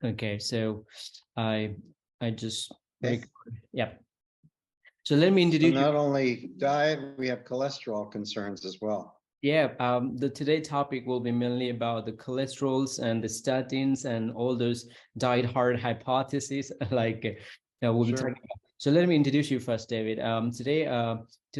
Okay, so I just Okay. yeah. So let me So introduce you. not only diet, we have cholesterol concerns as well. Yeah, the today topic will be mainly about the cholesterols and the statins and all those diet hard hypotheses. Like we'll be talking Sure. about. So let me introduce you first, David. Today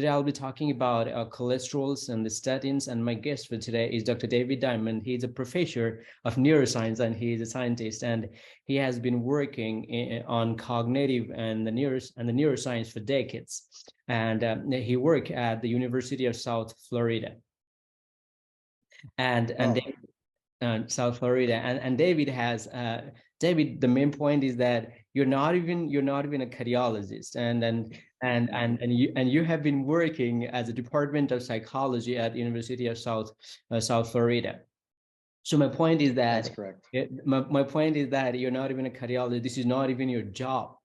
I'll be talking about cholesterols and the statins. And my guest for today is Dr. David Diamond. He's a professor of neuroscience and he's a scientist. And he has been working on cognitive and the neuroscience for decades. And he worked at the University of South Florida and Oh, South Florida. And David has David. The main point is that you're not even a cardiologist, and you have been working as a department of psychology at University of South Florida. So my point is that's that correct. my point is that you're not even a cardiologist. This is not even your job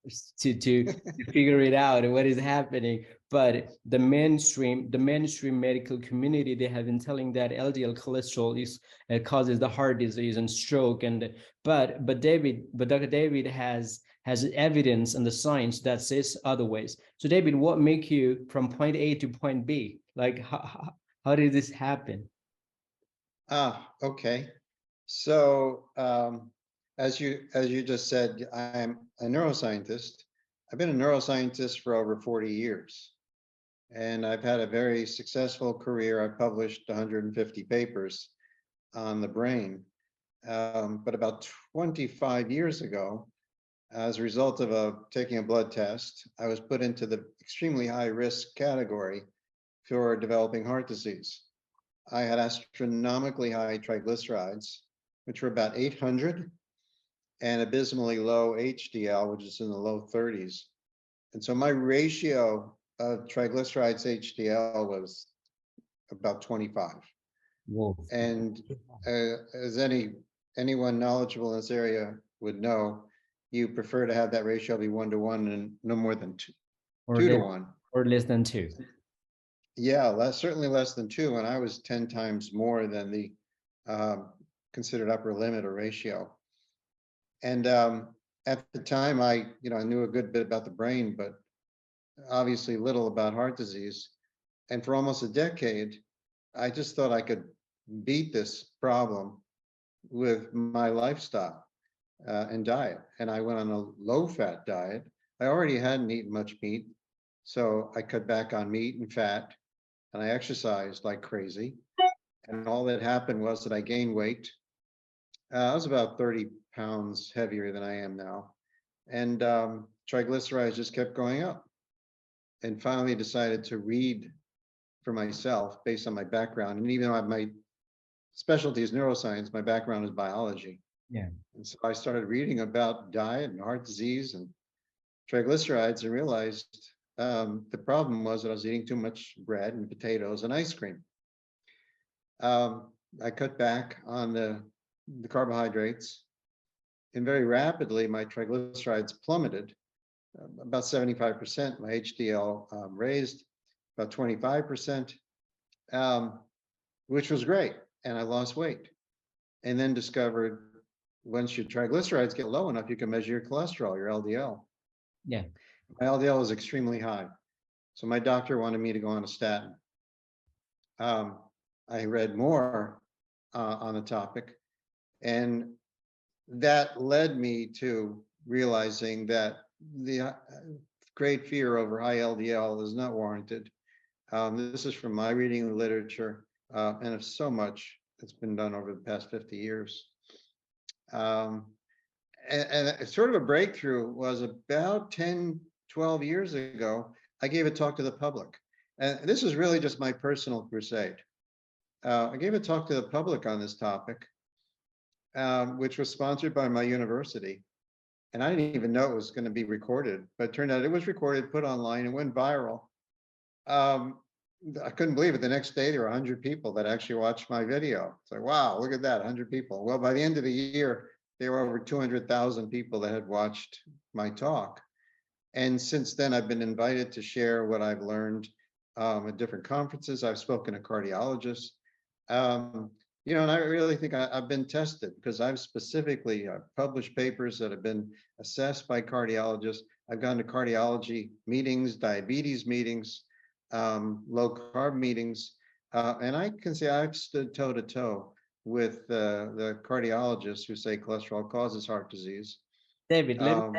to figure it out what is happening. But the mainstream medical community, they have been telling that LDL cholesterol is causes the heart disease and stroke. And but Dr. David has evidence and the science that says otherwise. So David, what make you from point A to point B? Like how did this happen? Okay. So as you just said, I'm a neuroscientist. I've been a neuroscientist for over 40 years, and I've had a very successful career. I've published 150 papers on the brain. But about 25 years ago, as a result of taking a blood test, I was put into the extremely high risk category for developing heart disease. I had astronomically high triglycerides, which were about 800, and abysmally low HDL, which is in the low 30s. And so my ratio of triglycerides HDL was about 25. Whoa. And as anyone knowledgeable in this area would know, you prefer to have that ratio be 1 to 1 and no more than two, or 2 to 1. less than two. Yeah, certainly less than 2, and I was 10 times more than the considered upper limit or ratio. And at the time, I knew a good bit about the brain, but obviously little about heart disease. And for almost a decade, I just thought I could beat this problem with my lifestyle and diet. And I went on a low-fat diet. I already hadn't eaten much meat, so I cut back on meat and fat, and I exercised like crazy. And all that happened was that I gained weight. I was about 30 pounds heavier than I am now. And triglycerides just kept going up. And finally decided to read for myself based on my background. And even though my specialty is neuroscience, my background is biology. Yeah. And so I started reading about diet and heart disease and triglycerides and realized the problem was that I was eating too much bread and potatoes and ice cream. I cut back on the carbohydrates, and very rapidly my triglycerides plummeted about 75%. My HDL raised about 25%, which was great. And I lost weight. And then discovered once your triglycerides get low enough, you can measure your cholesterol, your LDL. Yeah. My LDL is extremely high. So my doctor wanted me to go on a statin. I read more on the topic, and that led me to realizing that the great fear over high LDL is not warranted. This is from my reading the literature and of so much that's been done over the past 50 years. And sort of a breakthrough was about 10, 12 years ago. I gave a talk to the public. And this is really just my personal crusade. I gave a talk to the public on this topic, which was sponsored by my university. And I didn't even know it was going to be recorded, but it turned out it was recorded, put online, and went viral. I couldn't believe it. The next day, there were 100 people that actually watched my video. It's like, wow, look at that, 100 people. Well, by the end of the year, there were over 200,000 people that had watched my talk. And since then, I've been invited to share what I've learned at different conferences. I've spoken to cardiologists. You know, and I really think I've been tested because I've specifically published papers that have been assessed by cardiologists. I've gone to cardiology meetings, diabetes meetings, low carb meetings, and I can say I've stood toe to toe with the cardiologists who say cholesterol causes heart disease. David, I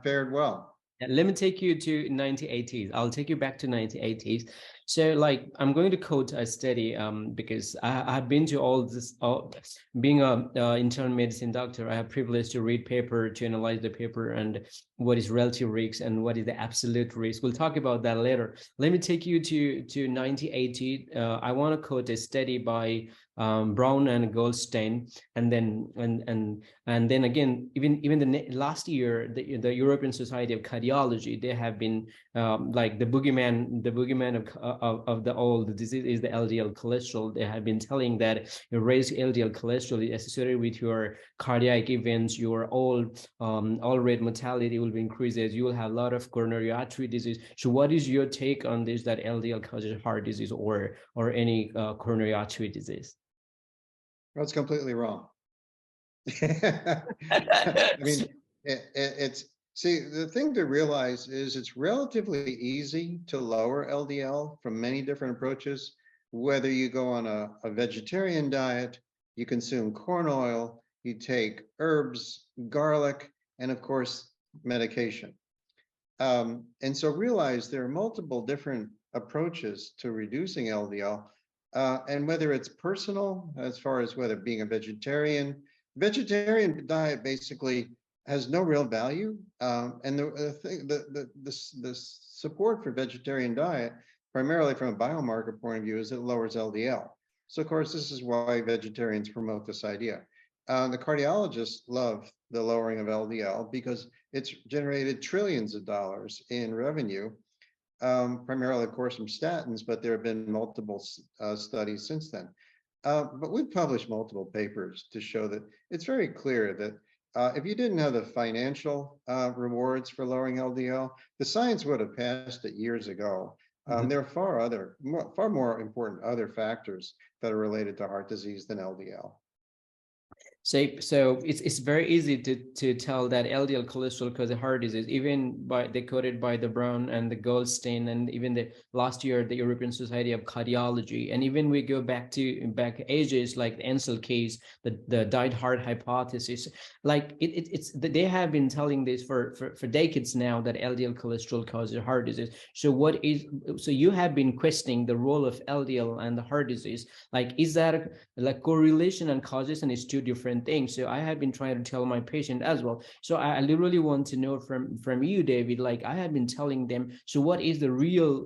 fared well. let me take you to 1980s. I'll take you back to 1980s. So like I'm going to quote a study because I've been to all this, being a internal medicine doctor, I have privilege to read paper, to analyze the paper and what is relative risk and what is the absolute risk. We'll talk about that later. Let me take you to 1980. I want to quote a study by Brown and Goldstein, and then again, even the last year, the European Society of Cardiology, they have been like the boogeyman of the old disease is the LDL cholesterol. They have been telling that your raised LDL cholesterol is associated with your cardiac events, your all rate mortality will be increases. You will have a lot of coronary artery disease. So, what is your take on this? That LDL causes heart disease or any coronary artery disease? That's completely wrong. I mean, it's see, the thing to realize is it's relatively easy to lower LDL from many different approaches. Whether you go on a vegetarian diet, you consume corn oil, you take herbs, garlic, and of course, medication. And so realize there are multiple different approaches to reducing LDL. And whether it's personal, as far as whether being a vegetarian diet basically has no real value. And the support for vegetarian diet, primarily from a biomarker point of view, is it lowers LDL. So of course, this is why vegetarians promote this idea. The cardiologists love the lowering of LDL because it's generated trillions of dollars in revenue. Primarily, of course, from statins, but there have been multiple studies since then. But we've published multiple papers to show that it's very clear that if you didn't have the financial rewards for lowering LDL, the science would have passed it years ago. There are far more important other factors that are related to heart disease than LDL. So it's very easy to tell that LDL cholesterol causes heart disease, even they quoted by the Brown and the Goldstein, and even the last year the European Society of Cardiology, and even we go back ages like the Ansel case, the died heart hypothesis, like it's they have been telling this for decades now that LDL cholesterol causes heart disease. So you have been questioning the role of LDL and the heart disease. Like, is that like correlation and causation is two different things? So I have been trying to tell my patient as well. So I literally want to know from you, David, like I have been telling them, so what is the real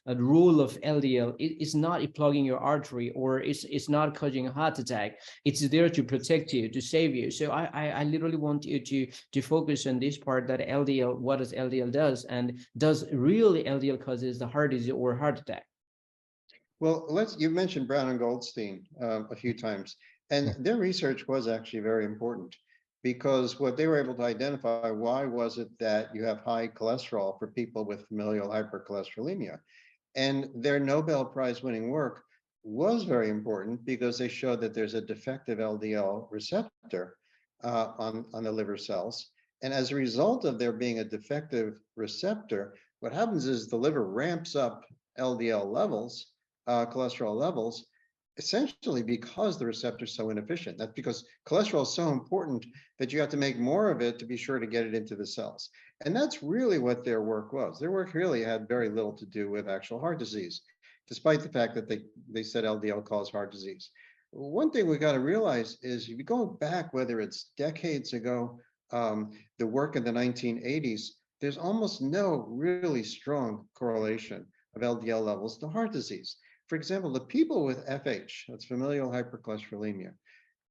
role of LDL? It's not plugging your artery, or it's not causing a heart attack. It's there to protect you, to save you. So I literally want you to focus on this part, that LDL, what does LDL does, and does really LDL causes the heart disease or heart attack? Well, you mentioned Brown and Goldstein a few times, and their research was actually very important, because what they were able to identify, why was it that you have high cholesterol for people with familial hypercholesterolemia? And their Nobel Prize winning work was very important because they showed that there's a defective LDL receptor on the liver cells. And as a result of there being a defective receptor, what happens is the liver ramps up LDL levels, cholesterol levels, essentially because the receptor is so inefficient. That's because cholesterol is so important that you have to make more of it to be sure to get it into the cells. And that's really what their work was. Their work really had very little to do with actual heart disease, despite the fact that they said LDL caused heart disease. One thing we got to realize is, if you go back, whether it's decades ago, the work in the 1980s, there's almost no really strong correlation of LDL levels to heart disease. For example, the people with FH, that's familial hypercholesterolemia,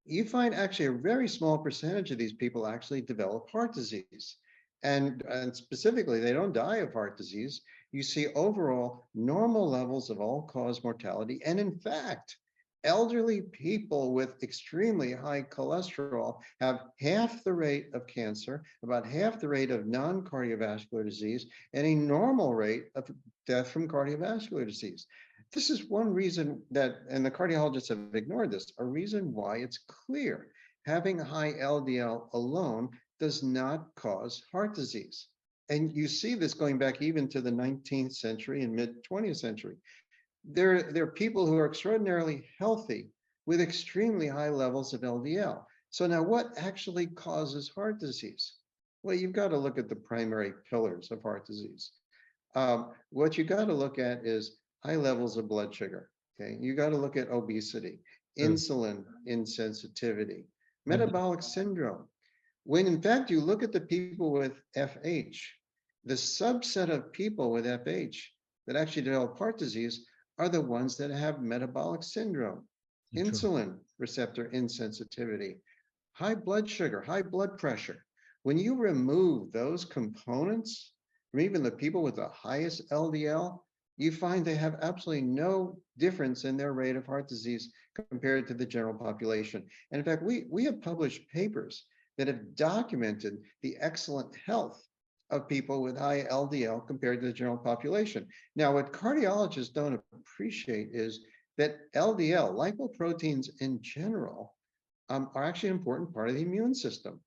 you find actually a very small percentage of these people actually develop heart disease. And specifically, they don't die of heart disease. You see overall normal levels of all-cause mortality. And in fact, elderly people with extremely high cholesterol have half the rate of cancer, about half the rate of non-cardiovascular disease, and a normal rate of death from cardiovascular disease. this is one reason that, and the cardiologists have ignored this, a reason why it's clear having high LDL alone does not cause heart disease. And you see this going back even to the 19th century and mid 20th century. There are people who are extraordinarily healthy with extremely high levels of LDL. So now what actually causes heart disease? Well, you've got to look at the primary pillars of heart disease. What you got to look at is high levels of blood sugar. Okay, you got to look at obesity, insulin insensitivity, metabolic syndrome. When in fact you look at the people with FH, the subset of people with FH that actually develop heart disease are the ones that have metabolic syndrome, insulin receptor insensitivity, high blood sugar, high blood pressure. When you remove those components from even the people with the highest LDL, you find they have absolutely no difference in their rate of heart disease compared to the general population. And in fact, we have published papers that have documented the excellent health of people with high LDL compared to the general population. Now, what cardiologists don't appreciate is that LDL, lipoproteins in general, are actually an important part of the immune system.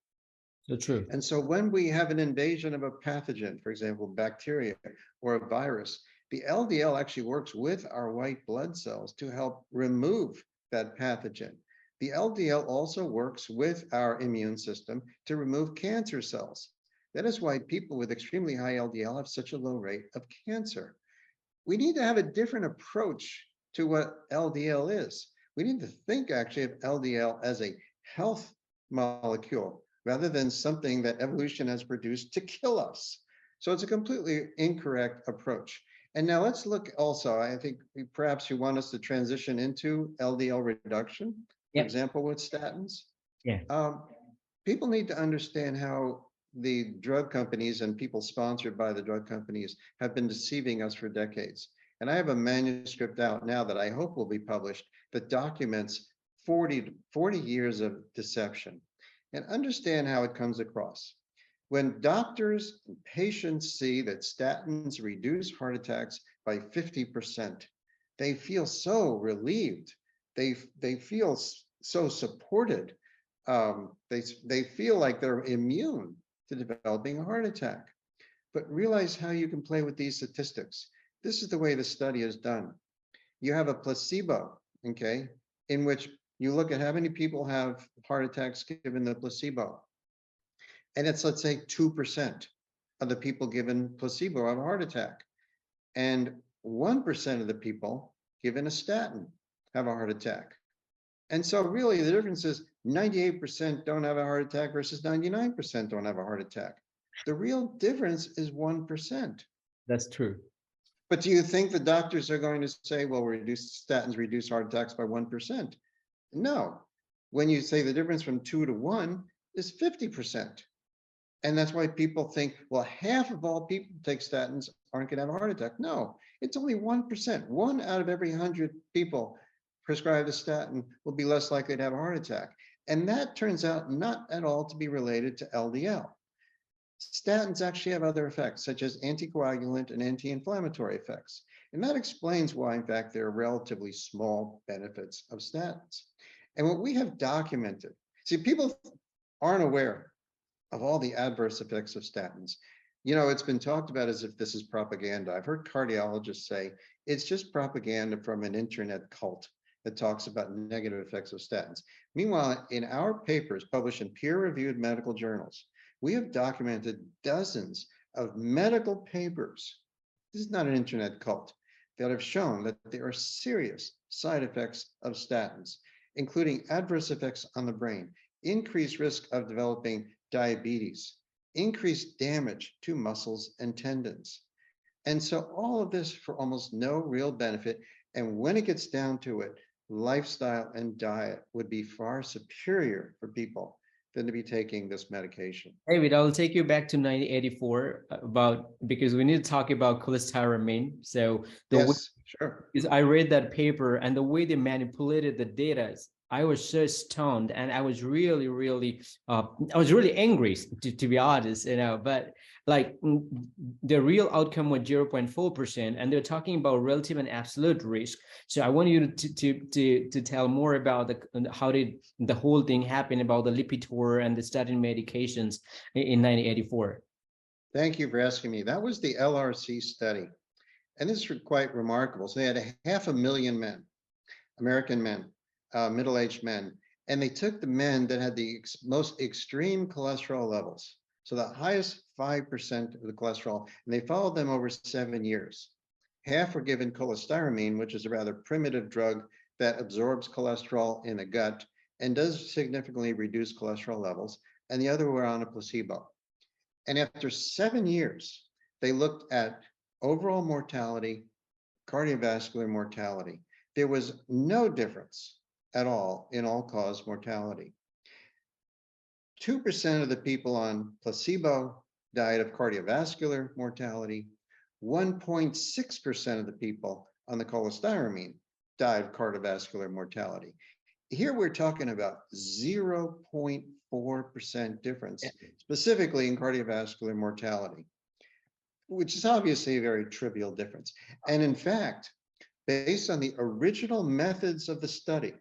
So true. And so when we have an invasion of a pathogen, for example, bacteria or a virus, the LDL actually works with our white blood cells to help remove that pathogen. The LDL also works with our immune system to remove cancer cells. That is why people with extremely high LDL have such a low rate of cancer. We need to have a different approach to what LDL is. We need to think actually of LDL as a health molecule rather than something that evolution has produced to kill us. So it's a completely incorrect approach. And now let's look also, I think perhaps you want us to transition into LDL reduction, for example, with statins. People need to understand how the drug companies and people sponsored by the drug companies have been deceiving us for decades. And I have a manuscript out now that I hope will be published that documents 40 years of deception, and understand how it comes across. When doctors and patients see that statins reduce heart attacks by 50%, they feel so relieved. They feel so supported. They feel like they're immune to developing a heart attack. But realize how you can play with these statistics. This is the way the study is done. You have a placebo, okay, in which you look at how many people have heart attacks given the placebo. And it's, let's say, 2% of the people given placebo have a heart attack. And 1% of the people given a statin have a heart attack. And so really the difference is 98% don't have a heart attack versus 99% don't have a heart attack. The real difference is 1%. That's true. But do you think the doctors are going to say, well, statins reduce heart attacks by 1%? No. When you say the difference from 2 to 1 is 50%. And that's why people think, well, half of all people who take statins aren't going to have a heart attack. No, it's only 1%. 1 out of every 100 people prescribed a statin will be less likely to have a heart attack. And that turns out not at all to be related to LDL. Statins actually have other effects, such as anticoagulant and anti-inflammatory effects. And that explains why, in fact, there are relatively small benefits of statins. And what we have documented, see, people aren't aware of all the adverse effects of statins. You know, it's been talked about as if this is propaganda. I've heard cardiologists say it's just propaganda from an internet cult that talks about negative effects of statins. Meanwhile, in our papers published in peer-reviewed medical journals, we have documented dozens of medical papers. This is not an internet cult, that have shown that there are serious side effects of statins, including adverse effects on the brain, increased risk of developing diabetes, increased damage to muscles and tendons. And so all of this for almost no real benefit. And when it gets down to it, lifestyle and diet would be far superior for people than to be taking this medication. David, I'll take you back to 1984 because we need to talk about cholestyramine. So yes, sure. I read that paper, and the way they manipulated the data I was so stoned, and I was really, I was really angry, to be honest, but like the real outcome was 0.4%, and they're talking about relative and absolute risk. So I want you to tell more about how did the whole thing happen about the Lipitor and the statin medications in 1984. Thank you for asking me. That was the LRC study. And this is quite remarkable. So they had 500,000 men, American men, middle-aged men, and they took the men that had the most extreme cholesterol levels, so the highest 5% of the cholesterol, and they followed them over 7 years. Half were given cholestyramine, which is a rather primitive drug that absorbs cholesterol in the gut and does significantly reduce cholesterol levels, and the other were on a placebo. And after 7 years, they looked at overall mortality, cardiovascular mortality. There was no difference at all in all-cause mortality. 2% of the people on placebo died of cardiovascular mortality. 1.6% of the people on the cholestyramine died of cardiovascular mortality. Here we're talking about 0.4% difference, specifically in cardiovascular mortality, which is obviously a very trivial difference. And in fact, based on the original methods of the study,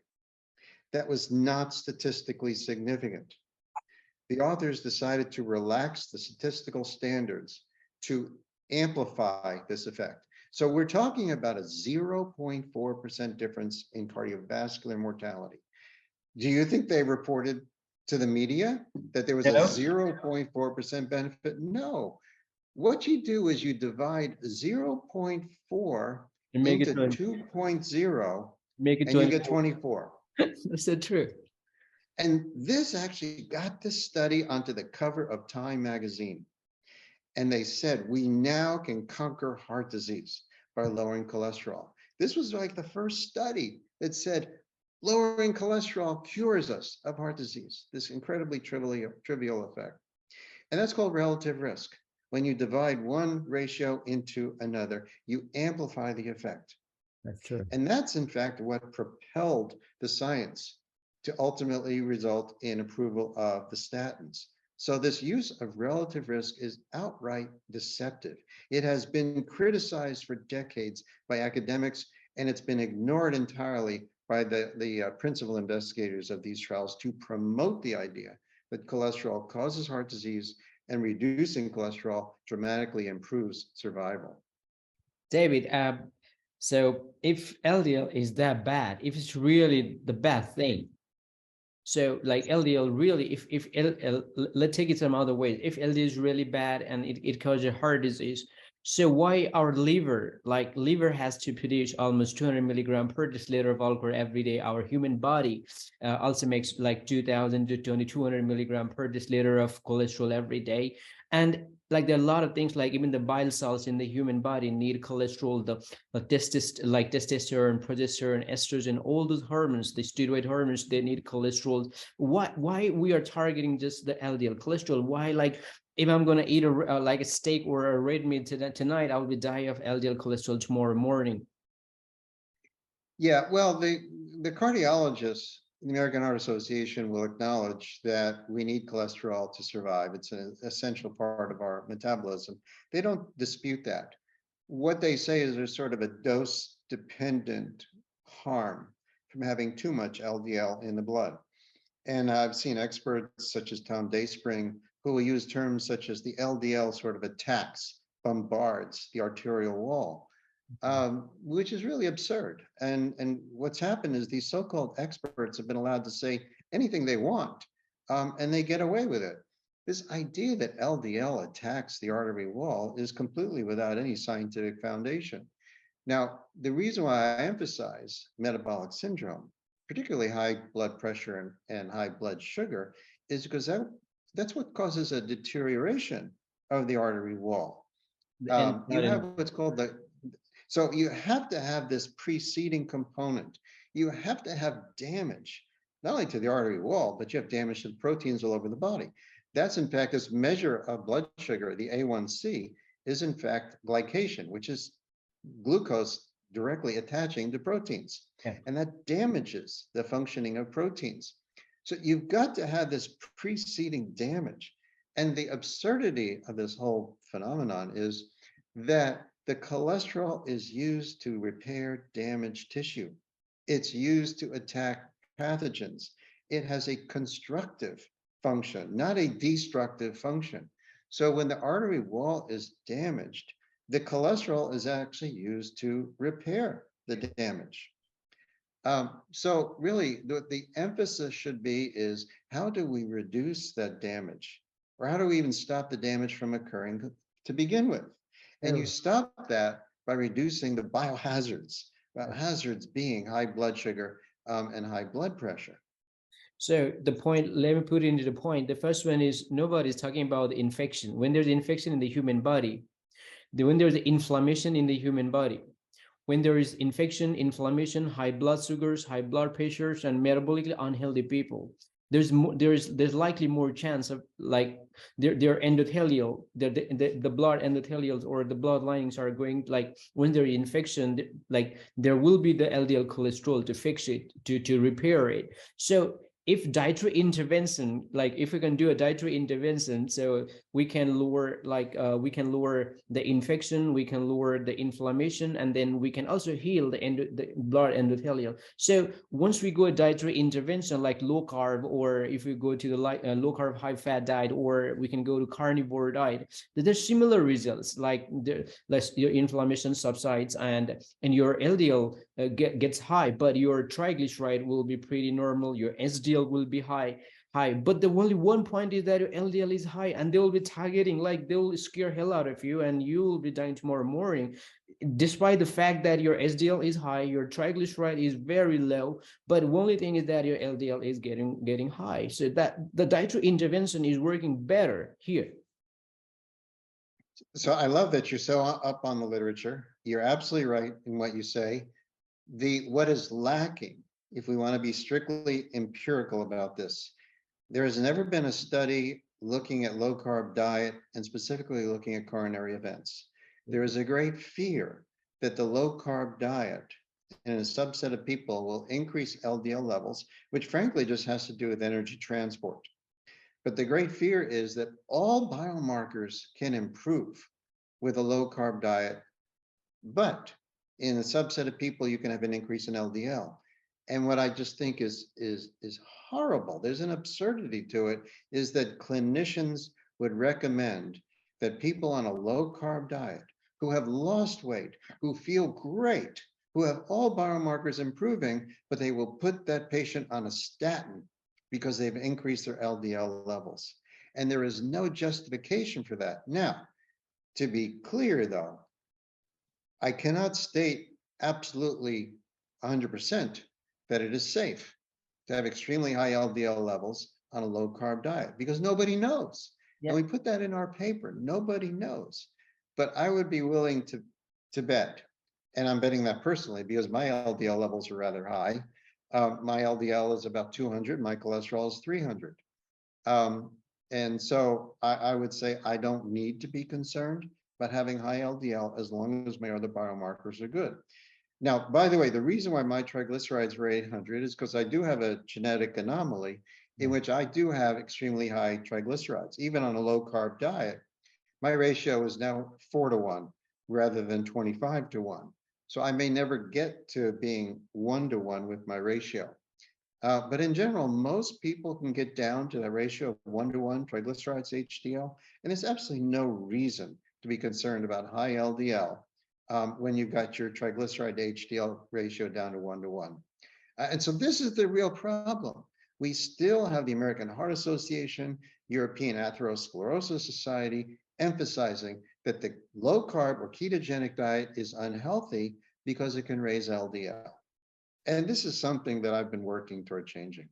that was not statistically significant. The authors decided to relax the statistical standards to amplify this effect. So we're talking about a 0.4% difference in cardiovascular mortality. Do you think they reported to the media that there was a 0.4% benefit? No. What you do is you divide 0.4 into 2.0, and you get 24. That's so true. And this actually got this study onto the cover of Time magazine. And they said, we now can conquer heart disease by lowering cholesterol. This was like the first study that said, lowering cholesterol cures us of heart disease, this incredibly trivial effect. And that's called relative risk. When you divide one ratio into another, you amplify the effect. That's true. And that's in fact what propelled the science to ultimately result in approval of the statins. So this use of relative risk is outright deceptive. It has been criticized for decades by academics, and it's been ignored entirely by the principal investigators of these trials to promote the idea that cholesterol causes heart disease and reducing cholesterol dramatically improves survival. David, so if LDL is that bad, if it's really the bad thing, so like LDL really, if let's take it some other ways, if LDL is really bad and it causes heart disease, so why our liver has to produce almost 200 milligram per deciliter of alcohol every day? Our human body also makes like 2,000 to 200 milligram per deciliter of cholesterol every day. And like there are a lot of things, like even the bile cells in the human body need cholesterol, the testosterone, progesterone, estrogen, all those hormones, the steroid hormones, they need cholesterol. Why we are targeting just the LDL cholesterol? Why, like, if I'm going to eat like a steak or a red meat tonight, I'll be dying of LDL cholesterol tomorrow morning? Yeah, well, the cardiologists, the American Heart Association, will acknowledge that we need cholesterol to survive. It's an essential part of our metabolism. They don't dispute that. What they say is there's sort of a dose-dependent harm from having too much LDL in the blood. And I've seen experts such as Tom Dayspring who will use terms such as the LDL sort of attacks, bombards the arterial wall, which is really absurd. And what's happened is these so-called experts have been allowed to say anything they want, and they get away with it. This idea that LDL attacks the artery wall is completely without any scientific foundation. Now, the reason why I emphasize metabolic syndrome, particularly high blood pressure and high blood sugar, is because that's what causes a deterioration of the artery wall. You have what's called so you have to have this preceding component. You have to have damage, not only to the artery wall, but you have damage to the proteins all over the body. That's in fact, this measure of blood sugar, the A1C, is in fact glycation, which is glucose directly attaching to proteins. Yeah. And that damages the functioning of proteins. So you've got to have this preceding damage. And the absurdity of this whole phenomenon is that the cholesterol is used to repair damaged tissue. It's used to attack pathogens. It has a constructive function, not a destructive function. So when the artery wall is damaged, the cholesterol is actually used to repair the damage. So really, the emphasis should be is how do we reduce that damage? Or how do we even stop the damage from occurring to begin with? And you stop that by reducing the biohazards, hazards being high blood sugar and high blood pressure. So the point, let me put it into the point. The first one is nobody's talking about infection. When there's infection in the human body, when there's inflammation in the human body, when there is infection, inflammation, high blood sugars, high blood pressures, and metabolically unhealthy people, there's likely more chance of like their endothelial, the blood endothelials or the blood linings are going, like when there is infection, like there will be the LDL cholesterol to fix it, to repair it. So if dietary intervention, like if we can do a dietary intervention, so we can lower, like we can lower the infection, we can lower the inflammation, and then we can also heal the blood endothelial. So once we go a dietary intervention like low carb, or if we go to the low carb high fat diet, or we can go to carnivore diet, there's similar results, like your inflammation subsides and your LDL gets high, but your triglyceride will be pretty normal, your SDL will be high. But the only one point is that your LDL is high, and they will be targeting, like they will scare hell out of you, and you will be dying tomorrow morning, despite the fact that your SDL is high, your triglyceride is very low. But the only thing is that your LDL is getting high. So that the dietary intervention is working better here. So I love that you're so up on the literature. You're absolutely right in what you say. What is lacking, if we want to be strictly empirical about this, there has never been a study looking at low carb diet and specifically looking at coronary events. There is a great fear that the low carb diet in a subset of people will increase LDL levels, which frankly just has to do with energy transport. But the great fear is that all biomarkers can improve with a low carb diet, but in a subset of people, you can have an increase in LDL. And what I just think is horrible, there's an absurdity to it, is that clinicians would recommend that people on a low carb diet who have lost weight, who feel great, who have all biomarkers improving, but they will put that patient on a statin because they've increased their LDL levels. And there is no justification for that. Now, to be clear though, I cannot state absolutely 100% that it is safe to have extremely high LDL levels on a low carb diet, because nobody knows. Yeah. And we put that in our paper, nobody knows. But I would be willing to bet, and I'm betting that personally because my LDL levels are rather high. My LDL is about 200, my cholesterol is 300. And so I would say I don't need to be concerned about having high LDL as long as my other biomarkers are good. Now, by the way, the reason why my triglycerides were 800 is because I do have a genetic anomaly in which I do have extremely high triglycerides. Even on a low carb diet, my ratio is now 4-to-1 rather than 25-to-1. So I may never get to being 1-to-1 with my ratio. But in general, most people can get down to the ratio of 1-to-1 triglycerides HDL, and there's absolutely no reason to be concerned about high LDL when you've got your triglyceride to HDL ratio down to 1-to-1. And so this is the real problem. We still have the American Heart Association, European Atherosclerosis Society emphasizing that the low carb or ketogenic diet is unhealthy because it can raise LDL. And this is something that I've been working toward changing.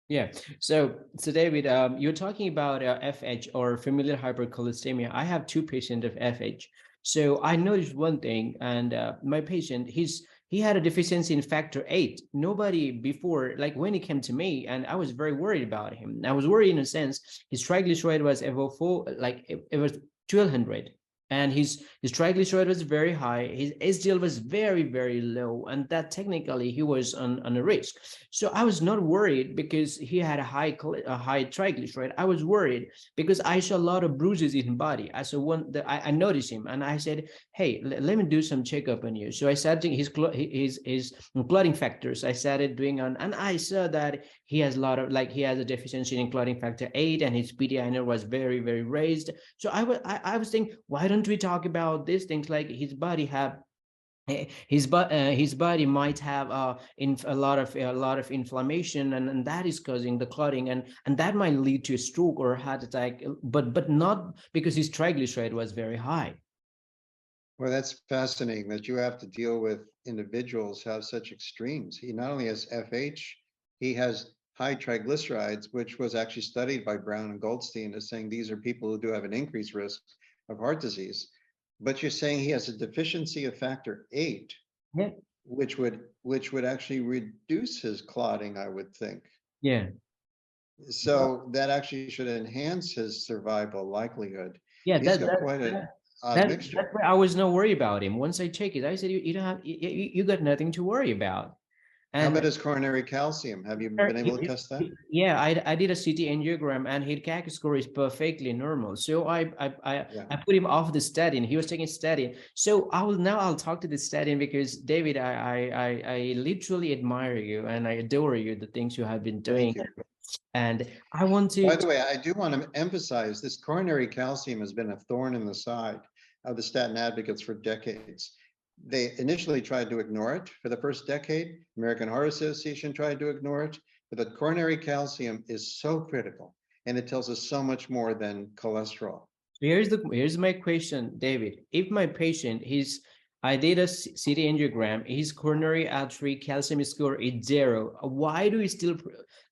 Yeah. So David, you're talking about FH or familial hypercholesterolemia. I have 2 patients of FH. So I noticed one thing, and my patient, he had a deficiency in factor 8. Nobody before, like when he came to me, and I was very worried about him. I was worried in a sense, his triglyceride was above 4, like it was 1200. and his triglyceride was very high, his HDL was very, very low, and that technically he was on a risk. So I was not worried because he had a high triglyceride. I was worried because I saw a lot of bruises in his body. I saw one that I noticed him, and I said, hey, let me do some checkup on you. So I started his clotting factors. I started doing on, and I saw that he has a lot of, like, he has a deficiency in clotting factor 8, and his PDINR was very, very raised. So I was thinking, why don't we talk about these things, like his body his body might have a lot of inflammation, and that is causing the clotting, and that might lead to a stroke or a heart attack, but not because his triglyceride was very high. Well, that's fascinating that you have to deal with individuals who have such extremes. He not only has FH, he has high triglycerides, which was actually studied by Brown and Goldstein as saying these are people who do have an increased risk of heart disease. But you're saying he has a deficiency of factor 8, Yeah, which would actually reduce his clotting, I would think. yeah, So that actually should enhance his survival likelihood. yeah. He's got quite an odd mixture. That's why I was not worried about him. Once I check it, I said, you don't have, you got nothing to worry about. How And about his coronary calcium? Have you been able to test that? yeah, I did a CT angiogram, and his CAC score is perfectly normal. So Yeah. I put him off the statin. He was taking statin. So I'll talk to the statin, because David, I literally admire you and I adore you, the things you have been doing. Thank you. And I want to. By the way, I do want to emphasize this coronary calcium has been a thorn in the side of the statin advocates for decades. They initially tried to ignore it for the first decade. American Heart Association tried to ignore it, but the coronary calcium is so critical, and it tells us so much more than cholesterol. Here's my question, David. If my patient, I did a CT angiogram, his coronary artery calcium score is 0. Why do we still,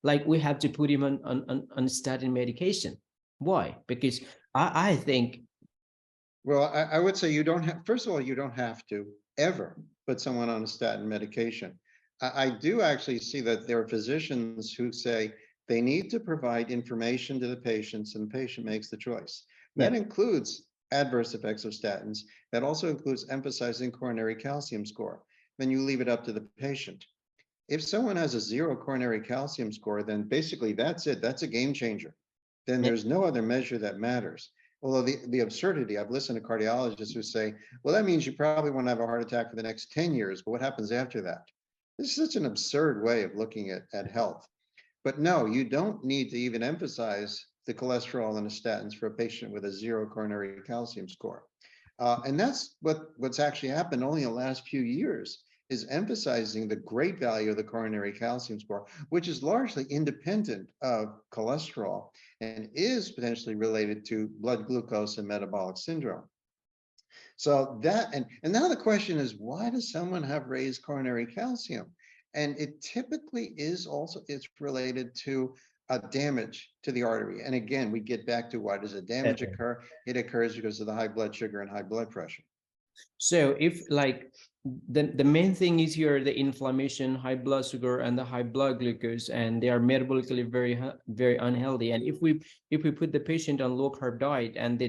like, we have to put him on statin medication? Why? Because I think. Well, I would say you don't have, first of all, you don't have to ever put someone on a statin medication. I do actually see that there are physicians who say they need to provide information to the patients, and the patient makes the choice. That Yeah. includes adverse effects of statins. That also includes emphasizing coronary calcium score. Then you leave it up to the patient. If someone has a 0 coronary calcium score, then basically that's it. That's a game changer. Then Yeah. there's no other measure that matters. Although the absurdity, I've listened to cardiologists who say, well, that means you probably won't have a heart attack for the next 10 years, but what happens after that? This is such an absurd way of looking at health. But no, you don't need to even emphasize the cholesterol and the statins for a patient with a 0 coronary calcium score. And that's what's actually happened only in the last few years, is emphasizing the great value of the coronary calcium score, which is largely independent of cholesterol and is potentially related to blood glucose and metabolic syndrome. So that, and now the question is, why does someone have raised coronary calcium? And it typically is also, it's related to damage to the artery. And again, we get back to why does a damage occur? It occurs because of the high blood sugar and high blood pressure. So if, like, the main thing is here the inflammation, high blood sugar, and the high blood glucose, and they are metabolically very unhealthy. And if we put the patient on low carb diet, and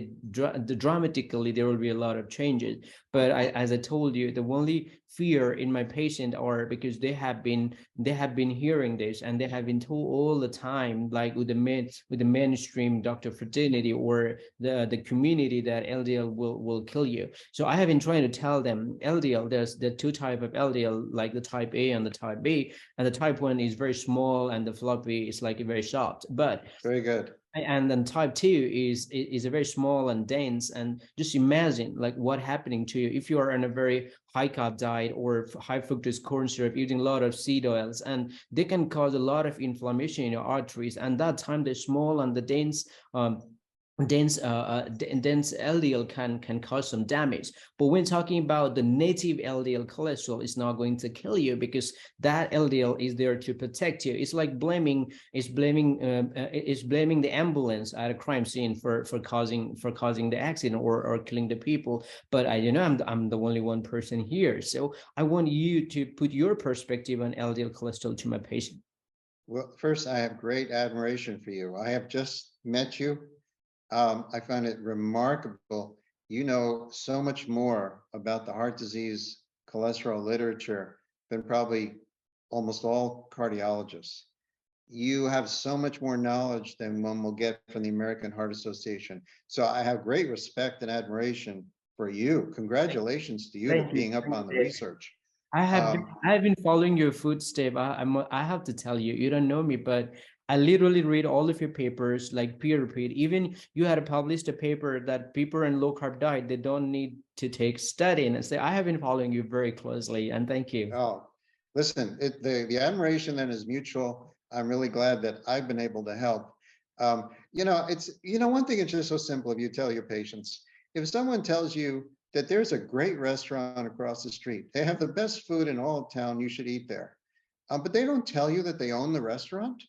dramatically there will be a lot of changes. But as I told you, the only fear in my patient are because they have been hearing this, and they have been told all the time, like with the mainstream doctor fraternity or the community, that LDL will kill you. So I have been trying to tell them LDL, there's the 2 type of LDL, like the type A and the type B, and the type 1 is very small, and the floppy is like very short. But very good. And then type 2 is a very small and dense. And just imagine like what happening to you if you are on a very high carb diet or high fructose corn syrup, using a lot of seed oils, and they can cause a lot of inflammation in your arteries. And that time the small and the dense dense LDL can cause some damage. But when talking about the native LDL cholesterol, it's not going to kill you, because that LDL is there to protect you. It's like blaming the ambulance at a crime scene for causing the accident or killing the people. But I'm the only one person here, so I want you to put your perspective on LDL cholesterol to my patient. Well, first, I have great admiration for you. I have just met you. I find it remarkable you know so much more about the heart disease cholesterol literature than probably almost all cardiologists. You have so much more knowledge than one will get from the American Heart Association. So I have great respect and admiration for you. Congratulations to you to Thank you. being up Thank on the you. research. I have been following your footstep. I have to tell you, you don't know me, but I literally read all of your papers, like peer reviewed. Even you had published a paper that people in low carb diet, they don't need to take statin. And so I have been following you very closely, and thank you. Oh, listen, the admiration then is mutual. I'm really glad that I've been able to help. One thing is just so simple if you tell your patients. If someone tells you that there's a great restaurant across the street, they have the best food in all of town, you should eat there. But they don't tell you that they own the restaurant.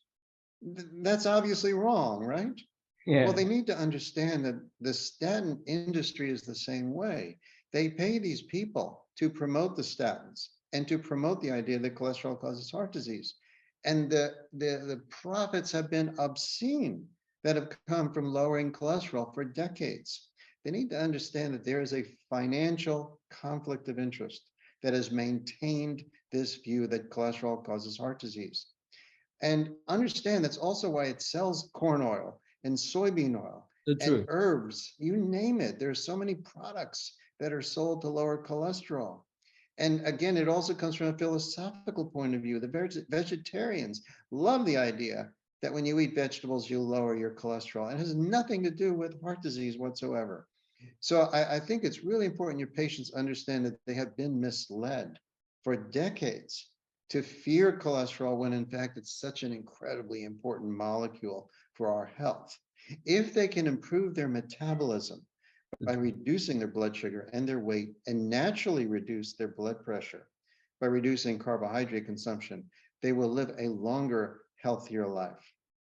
That's obviously wrong, right? Well, Yeah. they need to understand that the statin industry is the same way. They pay these people to promote the statins and to promote the idea that cholesterol causes heart disease. And the profits have been obscene that have come from lowering cholesterol for decades. They need to understand that there is a financial conflict of interest that has maintained this view that cholesterol causes heart disease. And understand that's also why it sells corn oil and soybean oil So and true. herbs, you name it. There's so many products that are sold to lower cholesterol. And again, it also comes from a philosophical point of view. The vegetarians love the idea that when you eat vegetables, you lower your cholesterol. It has nothing to do with heart disease whatsoever. So I think it's really important your patients understand that they have been misled for decades to fear cholesterol when in fact it's such an incredibly important molecule for our health. If they can improve their metabolism by reducing their blood sugar and their weight and naturally reduce their blood pressure by reducing carbohydrate consumption, they will live a longer, healthier life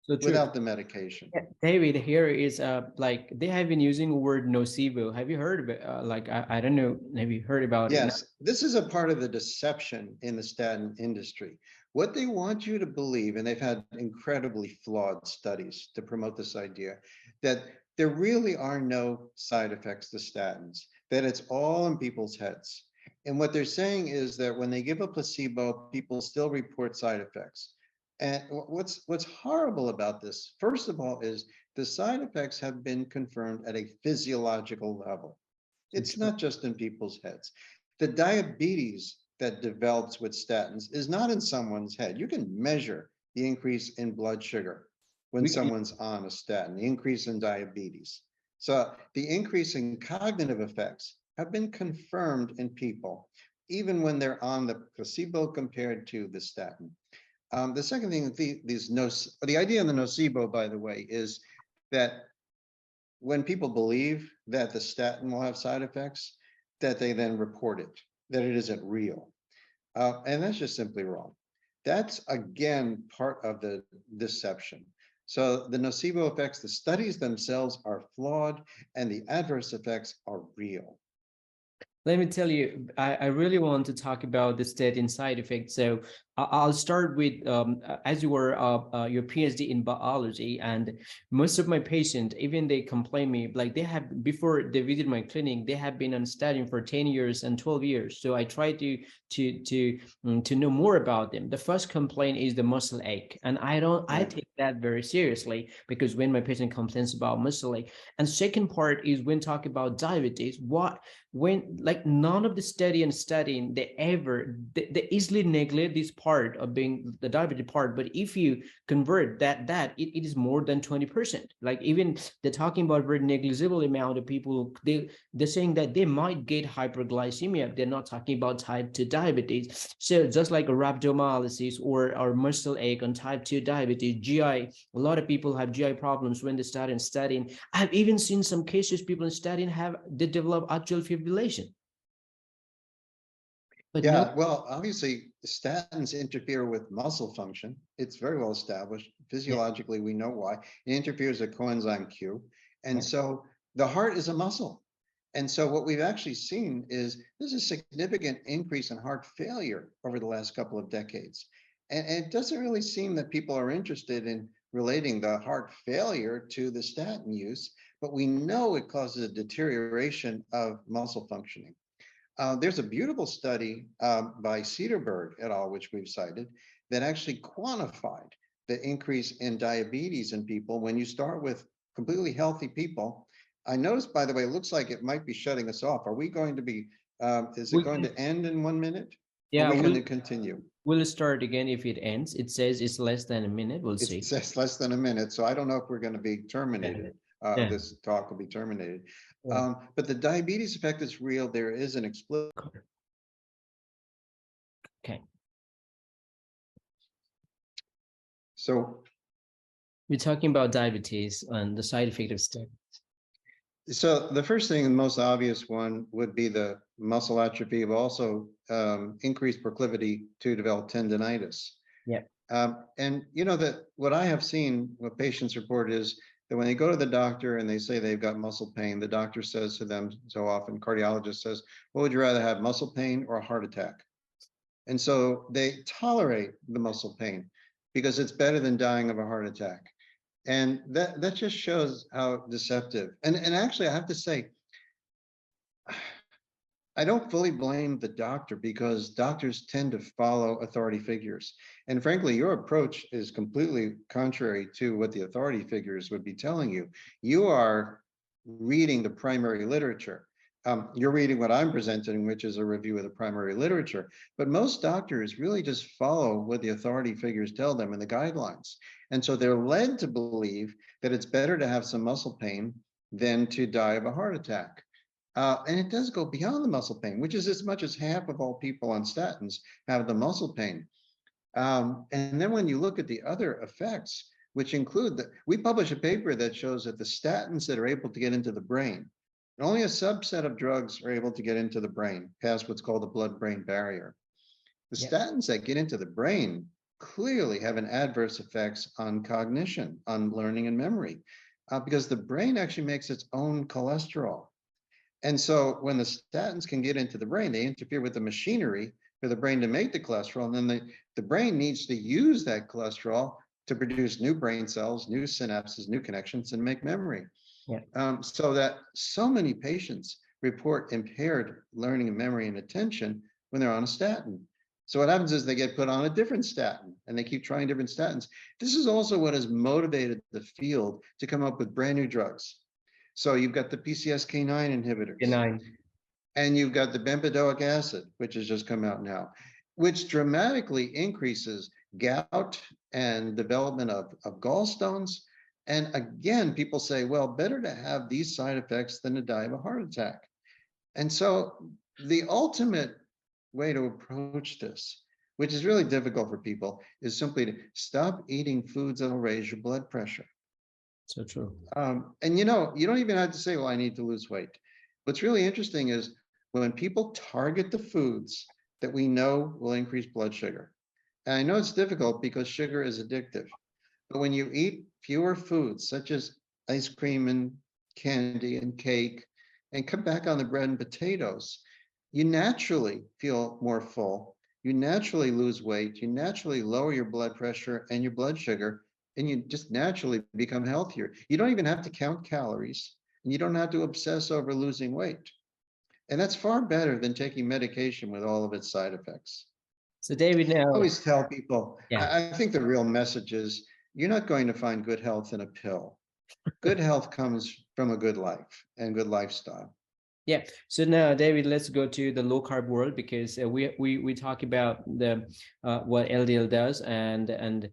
So true. without the medication. Yeah, David, here is like they have been using the word nocebo. Have you heard of it? I don't know. Have you heard about it? Yes, this is a part of the deception in the statin industry. What they want you to believe, and they've had incredibly flawed studies to promote this idea, that there really are no side effects to statins, that it's all in people's heads. And what they're saying is that when they give a placebo, people still report side effects. And what's horrible about this, first of all, is the side effects have been confirmed at a physiological level. So It's true. not just in people's heads. The diabetes that develops with statins is not in someone's head. You can measure the increase in blood sugar when We, someone's on a statin, the increase in diabetes. So the increase in cognitive effects have been confirmed in people, even when they're on the placebo compared to the statin. The second thing, the idea of the nocebo, by the way, is that when people believe that the statin will have side effects, that they then report it, that it isn't real. And that's just simply wrong. That's, again, part of the deception. So the nocebo effects, the studies themselves are flawed and the adverse effects are real. Let me tell you, I really want to talk about the statin side effects. So I'll start with, as you were your PhD in biology, and most of my patients, even they complain me, like they have, before they visit my clinic, they have been on statin for 10 years and 12 years. So I try to know more about them. The first complaint is the muscle ache. And I take that very seriously, because when my patient complains about muscle ache, and second part is when talk about diabetes, when like none of the study and studying they easily neglect this part of being the diabetes part. But if you convert it is more than 20%. Like even they're talking about very negligible amount of people, they're saying that they might get hyperglycemia. They're not talking about type 2 diabetes. So just like a rhabdomyolysis or muscle ache on type 2 diabetes, GI, a lot of people have GI problems when they start in studying. I've even seen some cases people in studying they develop atrial fibrillation. But no. Yeah, well, obviously, statins interfere with muscle function. It's very well established. Yeah, Physiologically, we know why. It interferes with coenzyme Q. And yeah. so the heart is a muscle. And so what we've actually seen is there's a significant increase in heart failure over the last couple of decades. And it doesn't really seem that people are interested in relating the heart failure to the statin use, but we know it causes a deterioration of muscle functioning. There's a beautiful study by Cedarberg et al., which we've cited, that actually quantified the increase in diabetes in people when you start with completely healthy people. I noticed, by the way, it looks like it might be shutting us off. Are we going to be, is it going to end in 1 minute? Yeah, we're going to continue. We'll start again if it ends. It says it's less than a minute. We'll see. It says less than a minute, so I don't know if we're going to be terminated. This talk will be terminated. But the diabetes effect is real. There is an explicit. Okay. So we're talking about diabetes and the side effect of statins. So the first thing, the most obvious one, would be the muscle atrophy, but also increased proclivity to develop tendinitis. Yeah. And you know that what I have seen, what patients report is that when they go to the doctor and they say they've got muscle pain, the doctor says to them so often, cardiologist says, "What would you rather have, muscle pain or a heart attack?" And so they tolerate the muscle pain because it's better than dying of a heart attack. And that just shows how deceptive. And actually, I have to say, I don't fully blame the doctor because doctors tend to follow authority figures. And frankly, your approach is completely contrary to what the authority figures would be telling you. You are reading the primary literature. You're reading what I'm presenting, which is a review of the primary literature. But most doctors really just follow what the authority figures tell them in the guidelines. And so they're led to believe that it's better to have some muscle pain than to die of a heart attack. And it does go beyond the muscle pain, which is as much as half of all people on statins have the muscle pain. And then when you look at the other effects, which include that, we publish a paper that shows that the statins that are able to get into the brain, only a subset of drugs are able to get into the brain past what's called the blood-brain barrier. The statins that get into the brain clearly have an adverse effects on cognition, on learning and memory, because the brain actually makes its own cholesterol. And so when the statins can get into the brain, they interfere with the machinery for the brain to make the cholesterol. And then the brain needs to use that cholesterol to produce new brain cells, new synapses, new connections, and make memory. So that so many patients report impaired learning and memory and attention when they're on a statin. So what happens is they get put on a different statin and they keep trying different statins. This is also what has motivated the field to come up with brand new drugs. So you've got the PCSK9 inhibitors, and you've got the bempedoic acid, which has just come out now, which dramatically increases gout and development of gallstones. And again, people say, well, better to have these side effects than to die of a heart attack. And so the ultimate way to approach this, which is really difficult for people, is simply to stop eating foods that will raise your blood pressure. So true. And you know, you don't even have to say, well, I need to lose weight. What's really interesting is when people target the foods that we know will increase blood sugar. And I know it's difficult because sugar is addictive. But when you eat fewer foods, such as ice cream and candy and cake, and cut back on the bread and potatoes, you naturally feel more full. You naturally lose weight. You naturally lower your blood pressure and your blood sugar, and you just naturally become healthier. You don't even have to count calories, and you don't have to obsess over losing weight. And that's far better than taking medication with all of its side effects. So David, now I always tell people, I think the real message is you're not going to find good health in a pill. Good health comes from a good life and good lifestyle. Yeah. So now, David, let's go to the low carb world, because we talk about the what LDL does, and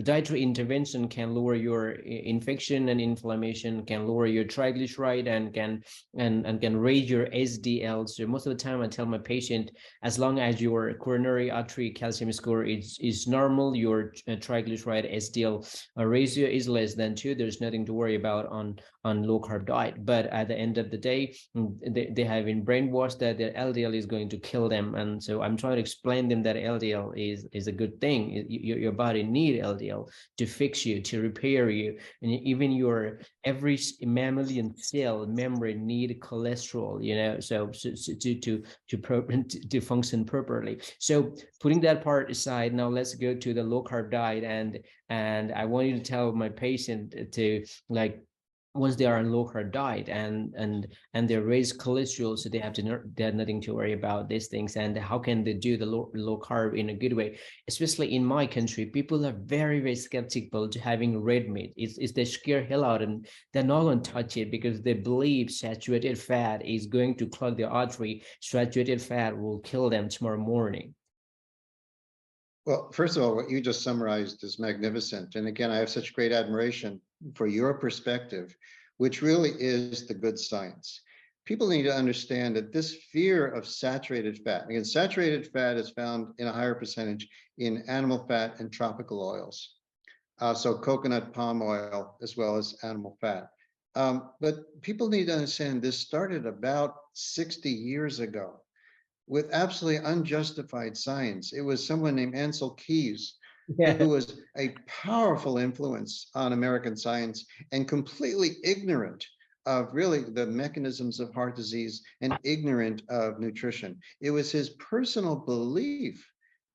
dietary intervention can lower your infection and inflammation, can lower your triglyceride, and can raise your SDL. So most of the time, I tell my patient, as long as your coronary artery calcium score is normal, your triglyceride SDL ratio is less than 2, there's nothing to worry about on low carb diet. But at the end of the day, they have been brainwashed that their LDL is going to kill them. And so I'm trying to explain them that LDL is a good thing. Your body needs need LDL to fix you, to repair you, and even your every mammalian cell membrane need cholesterol, you know, so to function properly. So putting that part aside, now let's go to the low carb diet, and I want you to tell my patient to, like, once they are on low carb diet and they raise cholesterol, so they have nothing to worry about these things, and how can they do the low carb in a good way? Especially in my country, people are very skeptical to having red meat. It's they scare hell out, and they're not going to touch it because they believe saturated fat is going to clog the artery. Saturated fat will kill them tomorrow morning. Well, first of all, what you just summarized is magnificent. And again, I have such great admiration for your perspective, which really is the good science. People need to understand that this fear of saturated fat, again, saturated fat is found in a higher percentage in animal fat and tropical oils. So coconut, palm oil, as well as animal fat. But people need to understand this started about 60 years ago with absolutely unjustified science. It was someone named Ansel Keys, who was a powerful influence on American science and completely ignorant of really the mechanisms of heart disease and ignorant of nutrition. It was his personal belief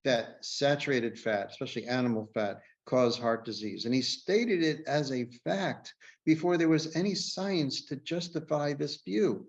that saturated fat, especially animal fat, cause heart disease. And he stated it as a fact before there was any science to justify this view.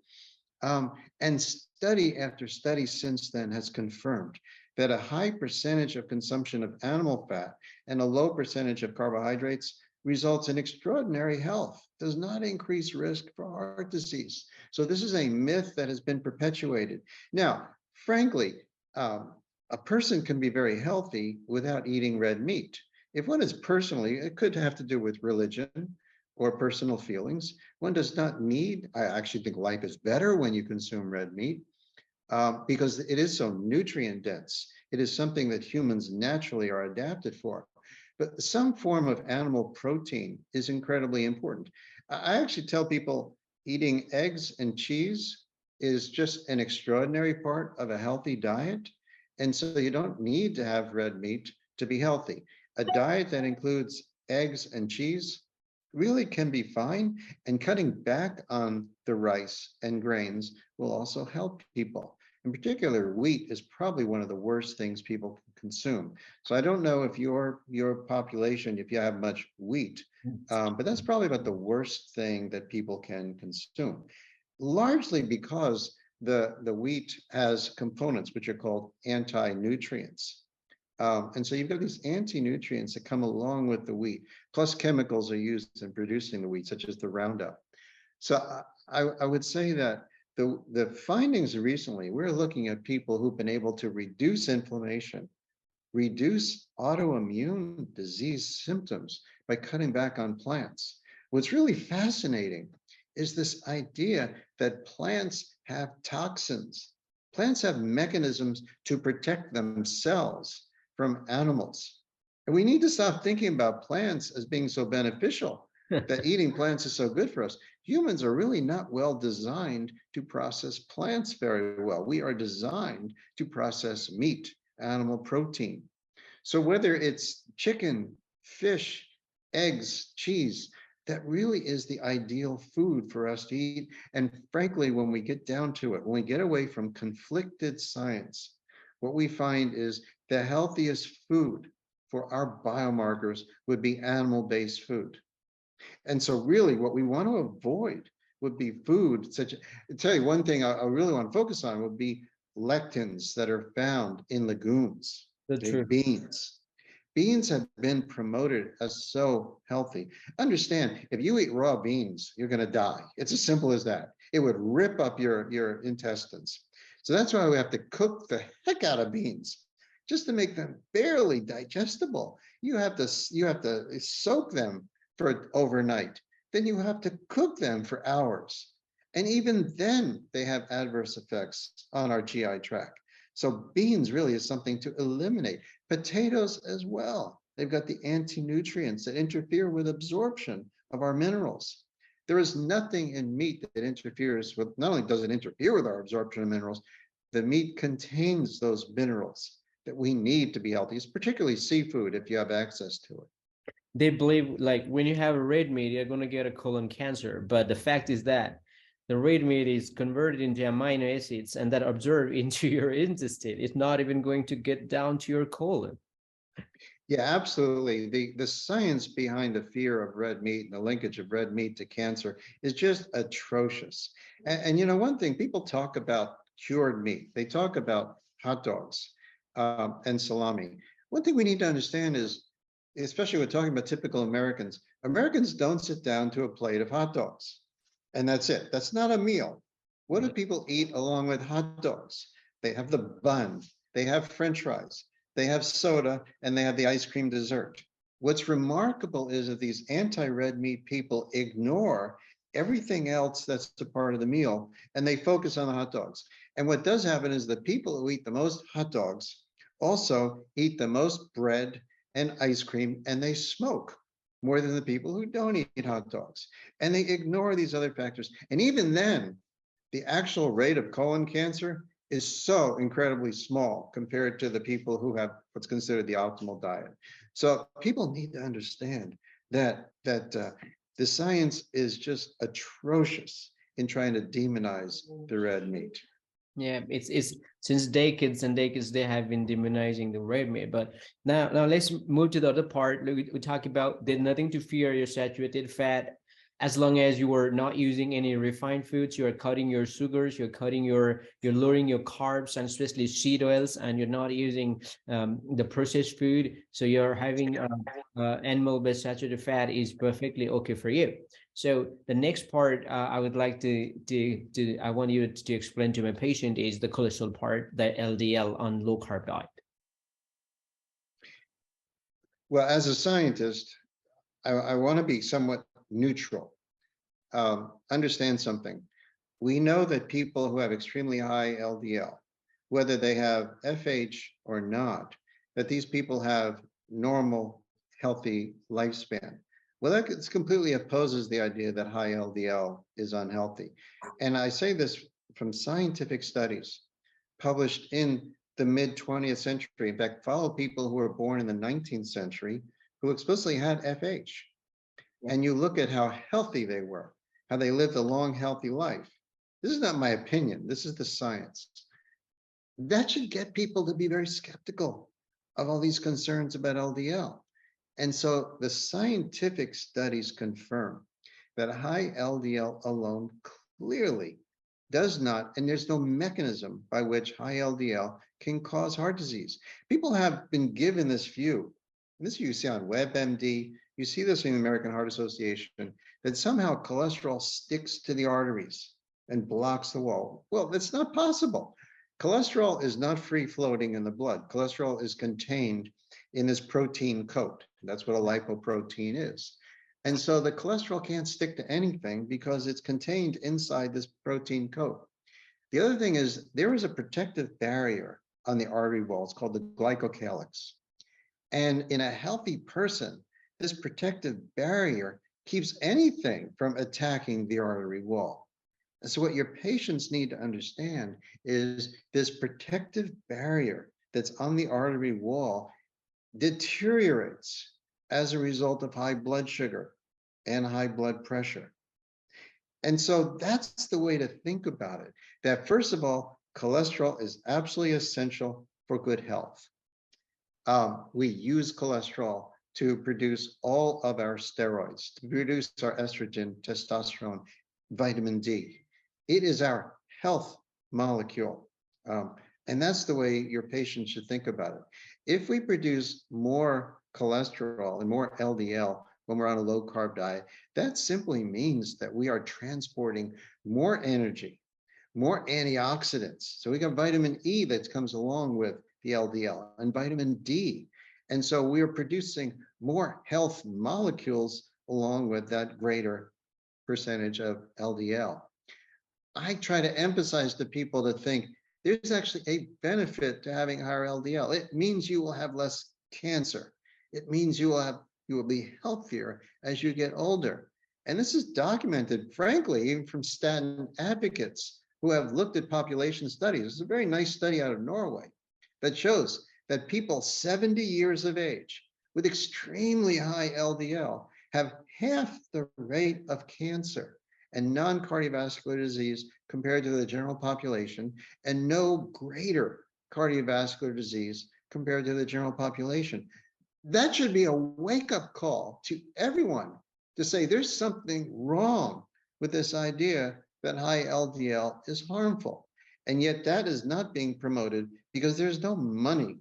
And study after study since then has confirmed that a high percentage of consumption of animal fat and a low percentage of carbohydrates results in extraordinary health, does not increase risk for heart disease. So this is a myth that has been perpetuated. Now, frankly, a person can be very healthy without eating red meat. If one is personally, it could have to do with religion or personal feelings. One does not need, I actually think life is better when you consume red meat because it is so nutrient dense. It is something that humans naturally are adapted for. But some form of animal protein is incredibly important. I actually tell people eating eggs and cheese is just an extraordinary part of a healthy diet. And so you don't need to have red meat to be healthy. A diet that includes eggs and cheese really can be fine, and cutting back on the rice and grains will also help people. In particular, wheat is probably one of the worst things people can consume. So I don't know if your population, if you have much wheat, but that's probably about the worst thing that people can consume, largely because the wheat has components which are called anti-nutrients. And so you've got these anti-nutrients that come along with the wheat, plus chemicals are used in producing the wheat, such as the Roundup. So I would say that the findings recently, we're looking at people who've been able to reduce inflammation, reduce autoimmune disease symptoms by cutting back on plants. What's really fascinating is this idea that plants have toxins. Plants have mechanisms to protect themselves from animals. And we need to stop thinking about plants as being so beneficial, that eating plants is so good for us. Humans are really not well designed to process plants very well. We are designed to process meat, animal protein. So whether it's chicken, fish, eggs, cheese, that really is the ideal food for us to eat. And frankly, when we get down to it, when we get away from conflicted science, what we find is the healthiest food for our biomarkers would be animal-based food. And so really what we want to avoid would be food such, I'll tell you one thing I really want to focus on would be lectins that are found in legumes, beans. Beans have been promoted as so healthy. Understand, if you eat raw beans, you're going to die. It's as simple as that. It would rip up your intestines. So that's why we have to cook the heck out of beans just to make them barely digestible. You have to soak them for overnight. Then you have to cook them for hours. And even then they have adverse effects on our GI tract. So beans really is something to eliminate. Potatoes as well. They've got the anti-nutrients that interfere with absorption of our minerals. There is nothing in meat that interferes with, not only does it interfere with our absorption of minerals, the meat contains those minerals that we need to be healthy. It's particularly seafood if you have access to it. They believe like when you have a red meat, you're going to get a colon cancer. But the fact is that the red meat is converted into amino acids and that absorb into your intestine. It's not even going to get down to your colon. Yeah, absolutely. The science behind the fear of red meat and the linkage of red meat to cancer is just atrocious. And you know, one thing, people talk about cured meat. They talk about hot dogs and salami. One thing we need to understand is, especially we're talking about typical Americans, Americans don't sit down to a plate of hot dogs. And that's it. That's not a meal. What do people eat along with hot dogs? They have the bun, they have French fries, they have soda, and they have the ice cream dessert. What's remarkable is that these anti-red meat people ignore everything else that's a part of the meal, and they focus on the hot dogs. And what does happen is the people who eat the most hot dogs also eat the most bread and ice cream, and they smoke more than the people who don't eat hot dogs. And they ignore these other factors. And even then, the actual rate of colon cancer is so incredibly small compared to the people who have what's considered the optimal diet. So people need to understand that the science is just atrocious in trying to demonize the red meat. Yeah, it's since decades and decades they have been demonizing the red meat. But now let's move to the other part. We talk about there's nothing to fear your saturated fat as long as you are not using any refined foods. You are cutting your sugars, you're lowering your carbs and especially seed oils, and you're not using the processed food. So you're having animal-based saturated fat is perfectly okay for you. So the next part I would like I want you to explain to my patient is the cholesterol part, the LDL on low carb diet. Well, as a scientist, I want to be somewhat neutral. Understand something. We know that people who have extremely high LDL, whether they have FH or not, that these people have normal, healthy lifespan. Well, that completely opposes the idea that high LDL is unhealthy. And I say this from scientific studies published in the mid 20th century. In fact, follow people who were born in the 19th century who explicitly had FH. And you look at how healthy they were, how they lived a long, healthy life. This is not my opinion. This is the science. That should get people to be very skeptical of all these concerns about LDL. And so the scientific studies confirm that high LDL alone clearly does not, and there's no mechanism by which high LDL can cause heart disease. People have been given this view. This you see on WebMD, you see this in the American Heart Association, that somehow cholesterol sticks to the arteries and blocks the wall. Well, that's not possible. Cholesterol is not free floating in the blood. Cholesterol is contained in this protein coat. That's what a lipoprotein is. And so the cholesterol can't stick to anything because it's contained inside this protein coat. The other thing is there is a protective barrier on the artery walls called the glycocalyx. And in a healthy person, this protective barrier keeps anything from attacking the artery wall. And so what your patients need to understand is this protective barrier that's on the artery wall deteriorates as a result of high blood sugar and high blood pressure. And so that's the way to think about it, that first of all, cholesterol is absolutely essential for good health. We use cholesterol to produce all of our steroids, to produce our estrogen, testosterone, vitamin D. It is our health molecule. And that's the way your patient should think about it. If we produce more cholesterol and more LDL when we're on a low carb diet, that simply means that we are transporting more energy, more antioxidants. So we got vitamin E that comes along with the LDL and vitamin D. And so we are producing more health molecules along with that greater percentage of LDL. I try to emphasize to people to think there's actually a benefit to having higher LDL. It means you will have less cancer. It means you will be healthier as you get older. And this is documented, frankly, even from statin advocates who have looked at population studies. It's a very nice study out of Norway that shows that people 70 years of age with extremely high LDL have half the rate of cancer and non-cardiovascular disease compared to the general population, and no greater cardiovascular disease compared to the general population. That should be a wake-up call to everyone to say there's something wrong with this idea that high LDL is harmful. And yet that is not being promoted because there's no money,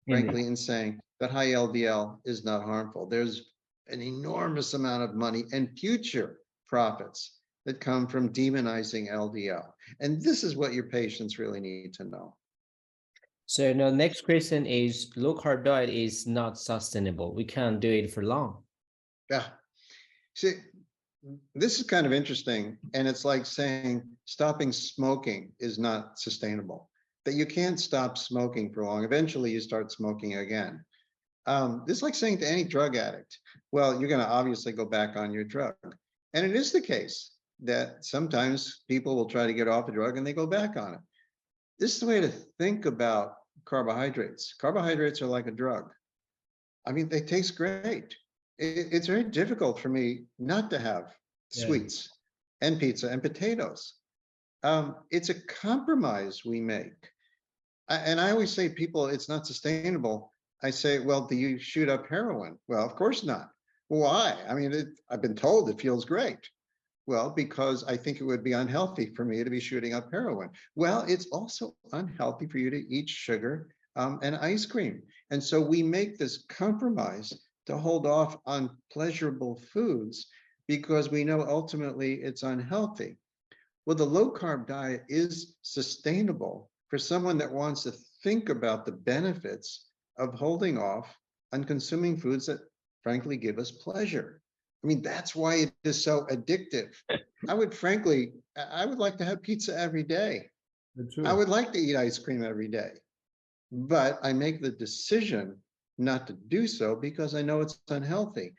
frankly, in saying that high LDL is not harmful. There's an enormous amount of money and future profits that come from demonizing LDL. And this is what your patients really need to know. So now next question is, low carb diet is not sustainable. We can't do it for long. Yeah. See, this is kind of interesting. And it's like saying stopping smoking is not sustainable, that you can't stop smoking for long. Eventually you start smoking again. This is like saying to any drug addict, well, you're going to obviously go back on your drug. And it is the case that sometimes people will try to get off a drug and they go back on it. This is the way to think about carbohydrates. Carbohydrates are like a drug. I mean, they taste great. It's very difficult for me not to have sweets and pizza and potatoes. It's a compromise we make. And I always say people, it's not sustainable. I say, well, do you shoot up heroin? Well, of course not. Why? I mean, I've been told it feels great. Well, because I think it would be unhealthy for me to be shooting up heroin. Well, it's also unhealthy for you to eat sugar and ice cream. And so we make this compromise to hold off on pleasurable foods because we know ultimately it's unhealthy. Well, the low carb diet is sustainable for someone that wants to think about the benefits of holding off on consuming foods that frankly give us pleasure. I mean, that's why it is so addictive. I would like to have pizza every day. I would like to eat ice cream every day, but I make the decision not to do so because I know it's unhealthy.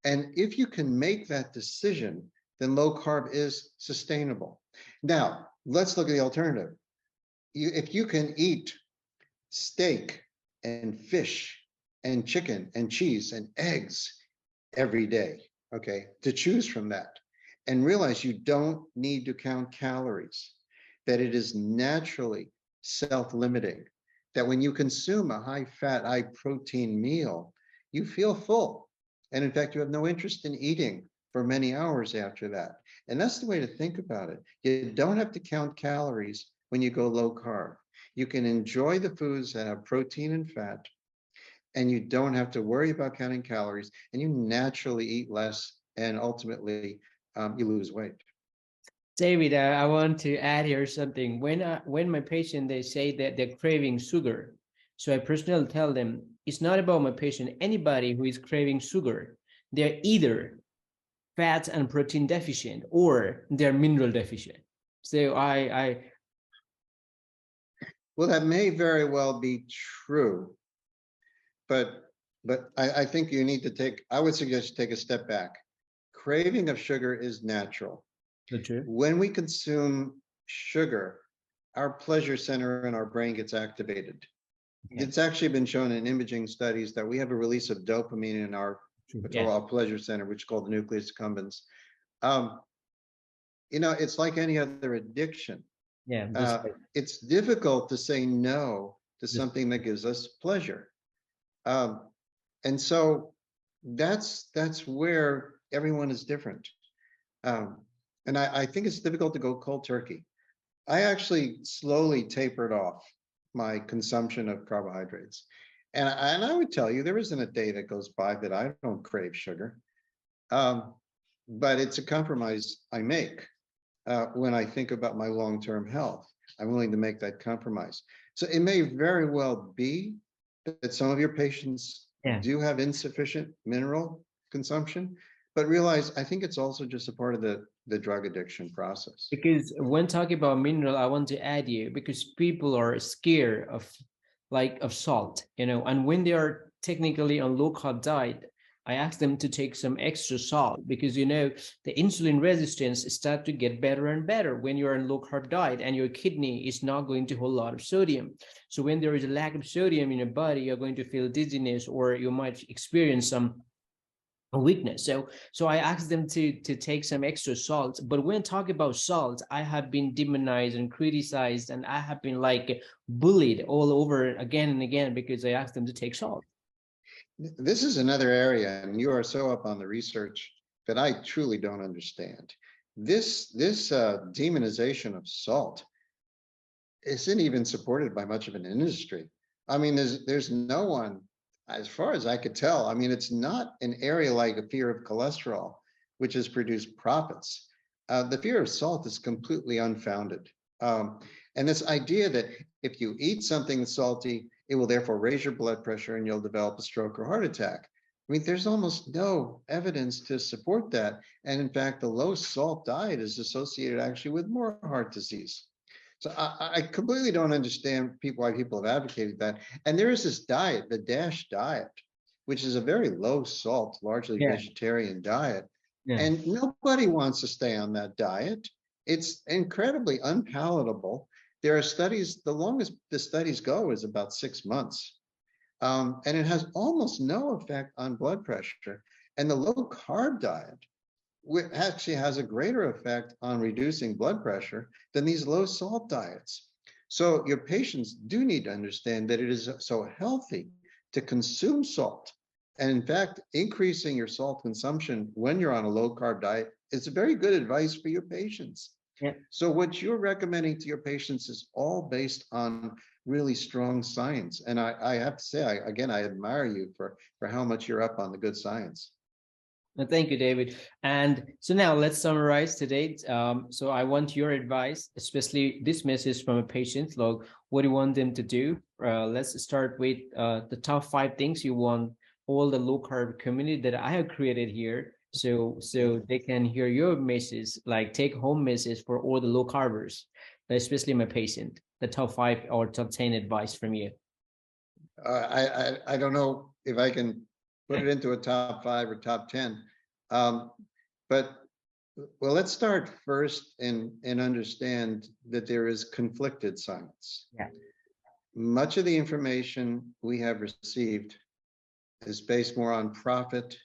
And if you can make that decision, then low carb is sustainable. Now, let's look at the alternative. If you can eat steak and fish and chicken and cheese and eggs every day, okay, to choose from that, and realize you don't need to count calories, that it is naturally self-limiting, that when you consume a high-fat, high-protein meal, you feel full. And in fact, you have no interest in eating for many hours after that. And that's the way to think about it. You don't have to count calories when you go low carb. You can enjoy the foods that have protein and fat, and you don't have to worry about counting calories, and you naturally eat less, and ultimately you lose weight. David, I want to add here something. When my patient, they say that they're craving sugar, so I personally tell them, it's not about my patient. Anybody who is craving sugar, they're either fat and protein deficient or they're mineral deficient. So well, that may very well be true, but I think you need to I would suggest you take a step back. Craving of sugar is natural. When we consume sugar, our pleasure center in our brain gets activated. It's actually been shown in imaging studies that we have a release of dopamine in our pleasure center, which is called the nucleus accumbens. You know, it's like any other addiction. It's difficult to say no to something that gives us pleasure. And so that's where everyone is different. And I think it's difficult to go cold turkey. I actually slowly tapered off my consumption of carbohydrates. And I would tell you, there isn't a day that goes by that I don't crave sugar. But it's a compromise I make when I think about my long-term health. I'm willing to make that compromise. So it may very well be that some of your patients do have insufficient mineral consumption, but realize I think it's also just a part of the drug addiction process. Because when talking about mineral, I want to add you, because people are scared of salt, you know, and when they are technically on low carb diet, I ask them to take some extra salt because, you know, the insulin resistance start to get better and better when you're on low carb diet and your kidney is not going to hold a lot of sodium. So when there is a lack of sodium in your body, you're going to feel dizziness, or you might experience some weakness. So I asked them to take some extra salt. But when talking about salt, I have been demonized and criticized, and I have been like bullied all over again and again because I asked them to take salt. This is another area, and you are so up on the research that I truly don't understand. This demonization of salt isn't even supported by much of an industry. I mean, there's no one, as far as I could tell. I mean, it's not an area like a fear of cholesterol, which has produced profits. The fear of salt is completely unfounded. And this idea that if you eat something salty, it will therefore raise your blood pressure and you'll develop a stroke or heart attack. I mean, there's almost no evidence to support that. And in fact, the low salt diet is associated actually with more heart disease. So I completely don't understand why people have advocated that. And there is this diet, the DASH diet, which is a very low salt, largely vegetarian diet. And nobody wants to stay on that diet. It's incredibly unpalatable. There are studies, the longest the studies go is about 6 months. And it has almost no effect on blood pressure. And the low carb diet actually has a greater effect on reducing blood pressure than these low salt diets. So your patients do need to understand that it is so healthy to consume salt. And in fact, increasing your salt consumption when you're on a low carb diet is very good advice for your patients. So what you're recommending to your patients is all based on really strong science. And I have to say, again, I admire you for how much you're up on the good science. Thank you, David. And so now let's summarize today. So I want your advice, especially this message from a patient. Look, what do you want them to do? Let's start with the top 5 things you want all the low carb community that I have created here. So they can hear your message, like take home message for all the low carbers, especially my patient. The top 5 or top 10 advice from you. I don't know if I can put it into a top 5 or top 10. But well, let's start first and understand that there is conflicted science. Much of the information we have received is based more on profit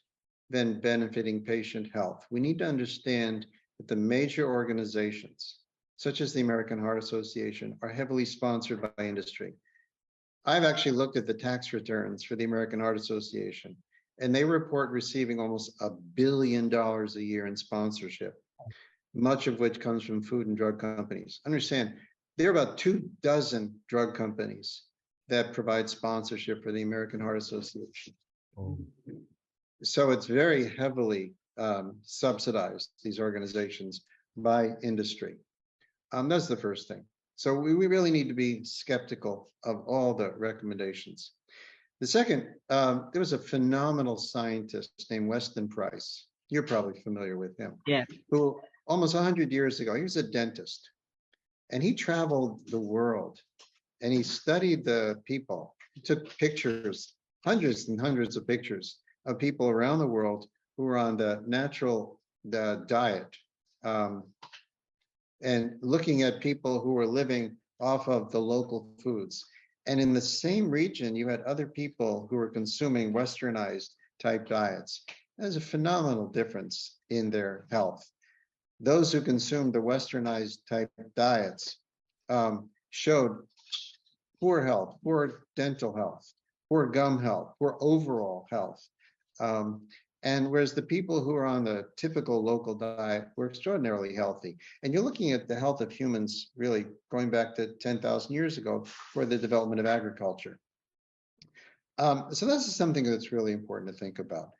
than benefiting patient health. We need to understand that the major organizations, such as the American Heart Association, are heavily sponsored by industry. I've actually looked at the tax returns for the American Heart Association, and they report receiving almost $1 billion a year in sponsorship, much of which comes from food and drug companies. Understand, there are about 24 drug companies that provide sponsorship for the American Heart Association. So it's very heavily subsidized, these organizations, by industry. That's the first thing. So we really need to be skeptical of all the recommendations. The second, there was a phenomenal scientist named Weston Price. You're probably familiar with him. Who almost 100 years ago, he was a dentist. And he traveled the world and he studied the people. He took pictures, hundreds and hundreds of pictures of people around the world who were on the natural diet, and looking at people who were living off of the local foods. And in the same region, you had other people who were consuming westernized type diets. There's a phenomenal difference in their health. Those who consumed the westernized type diets showed poor health, poor dental health, poor gum health, poor overall health. And whereas the people who are on the typical local diet were extraordinarily healthy. And you're looking at the health of humans really going back to 10,000 years ago for the development of agriculture. So this is something that's really important to think about.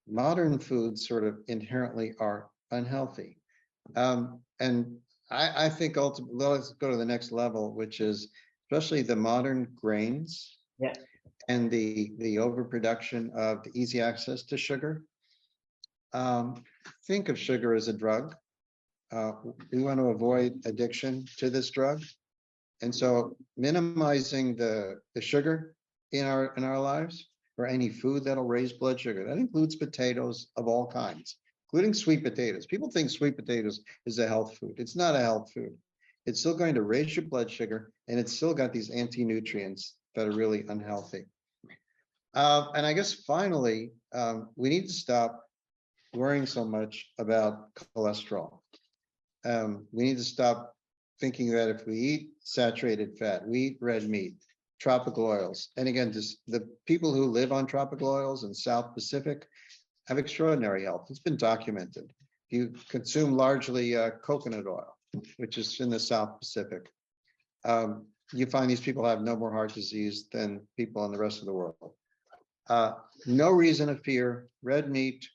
Modern foods sort of inherently are unhealthy. And I think ultimately, let's go to the next level, which is especially the modern grains and the overproduction of the easy access to sugar. Think of sugar as a drug. We want to avoid addiction to this drug. And so minimizing the sugar in our lives or any food that'll raise blood sugar. That includes potatoes of all kinds, including sweet potatoes. People think sweet potatoes is a health food. It's not a health food. It's still going to raise your blood sugar, and it's still got these anti-nutrients that are really unhealthy. And I guess finally, we need to stop worrying so much about cholesterol. We need to stop thinking that if we eat saturated fat, we eat red meat, tropical oils, and again, just the people who live on tropical oils in South Pacific have extraordinary health. It's been documented. You consume largely coconut oil, which is in the South Pacific. You find these people have no more heart disease than people in the rest of the world. No reason to fear red meat,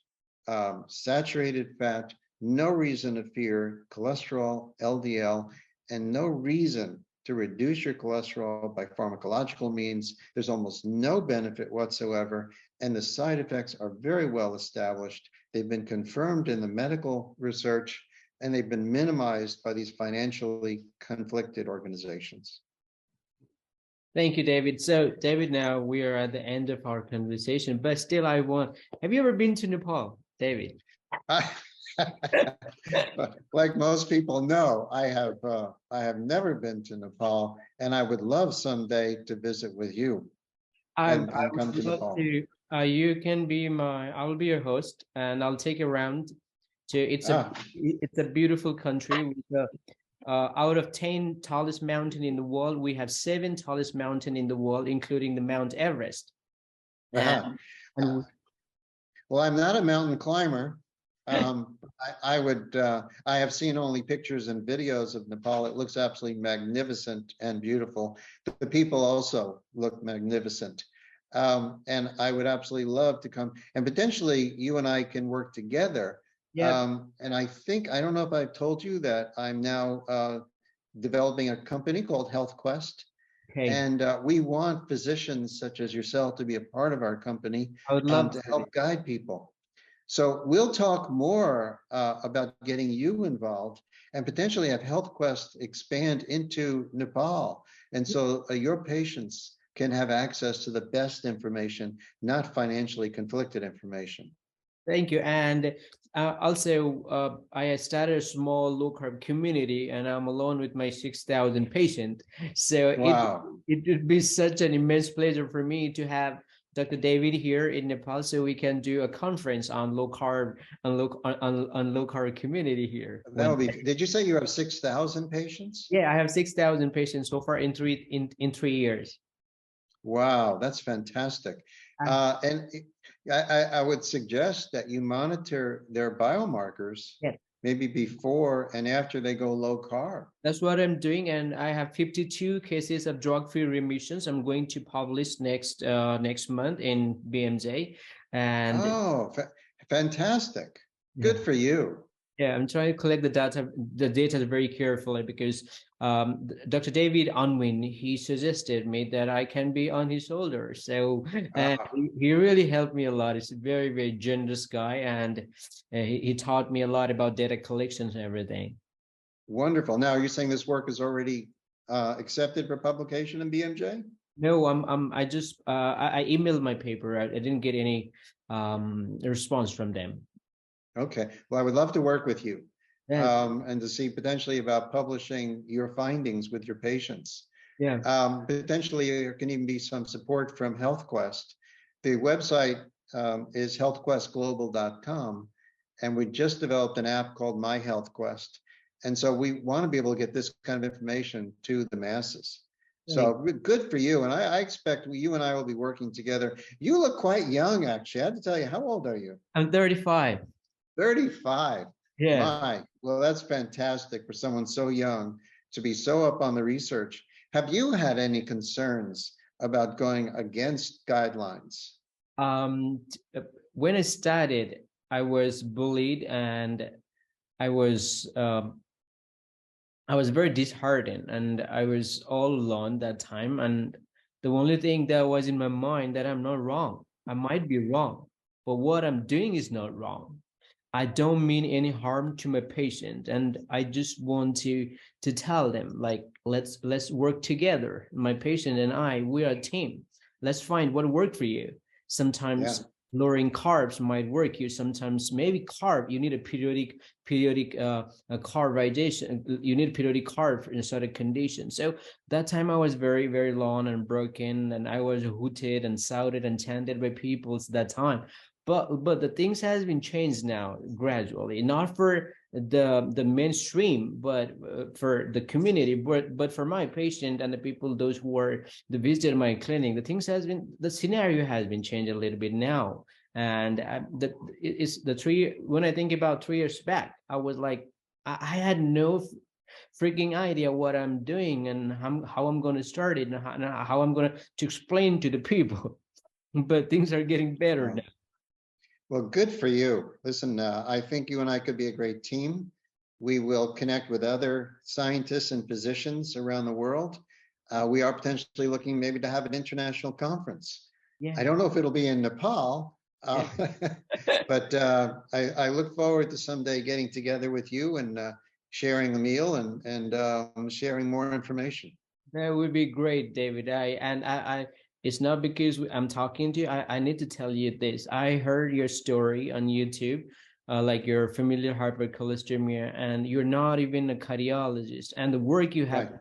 saturated fat, no reason to fear cholesterol, LDL, and no reason to reduce your cholesterol by pharmacological means. There's almost no benefit whatsoever, and the side effects are very well established. They've been confirmed in the medical research, and they've been minimized by these financially conflicted organizations. Thank you, David. So, David, now we are at the end of our conversation, but still have you ever been to Nepal, David? Like most people know, I have never been to Nepal, and I would love someday to visit with you and come to Nepal. You can be I'll be your host, and I'll take you around to, it's a beautiful country with out of 10 tallest mountain in the world, we have 7 tallest mountain in the world, including the Mount Everest. Well, I'm not a mountain climber. I have seen only pictures and videos of Nepal. It looks absolutely magnificent and beautiful. The people also look magnificent. And I would absolutely love to come, and potentially you and I can work together. Yeah. And I don't know if I've told you that I'm now developing a company called Health Quest. Okay. And we want physicians such as yourself to be a part of our company. I would love to help guide people. So we'll talk more about getting you involved and potentially have Health Quest expand into Nepal. And so your patients can have access to the best information, not financially conflicted information. Thank you. And also, I started a small low-carb community, and I'm alone with my 6,000 patients. So wow. It would be such an immense pleasure for me to have Dr. David here in Nepal, so we can do a conference on low carb and low carb community here. That would be. Did you say you have 6,000 patients? Yeah, I have 6,000 patients so far in 3 years. Wow, that's fantastic. And I would suggest that you monitor their biomarkers, yeah, maybe before and after they go low carb. That's what I'm doing, and I have 52 cases of drug-free remissions. I'm going to publish next month in BMJ. And fantastic! Good for you. Yeah, I'm trying to collect the data very carefully, because Dr. David Unwin, he suggested me that I can be on his shoulder. So he really helped me a lot. He's a very, very generous guy, and he taught me a lot about data collections and everything. Wonderful. Now, are you saying this work is already accepted for publication in BMJ? No, I emailed my paper. I didn't get any response from them. Okay. Well, I would love to work with you, and to see potentially about publishing your findings with your patients. Yeah. Potentially there can even be some support from Health Quest. The website is healthquestglobal.com, and we just developed an app called My Health Quest. And so we want to be able to get this kind of information to the masses. So good for you. And I expect you and I will be working together. You look quite young, actually. I have to tell you, how old are you? I'm 35. 35. Yeah. Well, that's fantastic for someone so young to be so up on the research. Have you had any concerns about going against guidelines? When I started, I was bullied, and I was very disheartened, and I was all alone that time. And the only thing that was in my mind that I'm not wrong. I might be wrong, but what I'm doing is not wrong. I don't mean any harm to my patient, and I just want to tell them, like, let's work together. My patient and I, we are a team. Let's find what worked for you. Sometimes lowering carbs might work here. Sometimes maybe you need a periodic carbization. You need periodic carb in certain conditions. So that time I was very, very alone and broken, and I was hooted and shouted and chanted by people at that time. But the things has been changed now gradually, not for the mainstream, but for the community, but for my patient and the people, those who are the visited my clinic, the scenario has been changed a little bit now. And when I think about 3 years back, I was like, I had no freaking idea what I'm doing and how I'm going to start it, and how I'm going to explain to the people. But things are getting better now. Well, good for you. Listen, I think you and I could be a great team. We will connect with other scientists and physicians around the world. We are potentially looking maybe to have an international conference. Yeah. I don't know if it'll be in Nepal, but I look forward to someday getting together with you and sharing a meal and sharing more information. That would be great, David. It's not because I'm talking to you. I need to tell you this. I heard your story on YouTube, like your familial hypercholesteremia, and you're not even a cardiologist. And the work you have,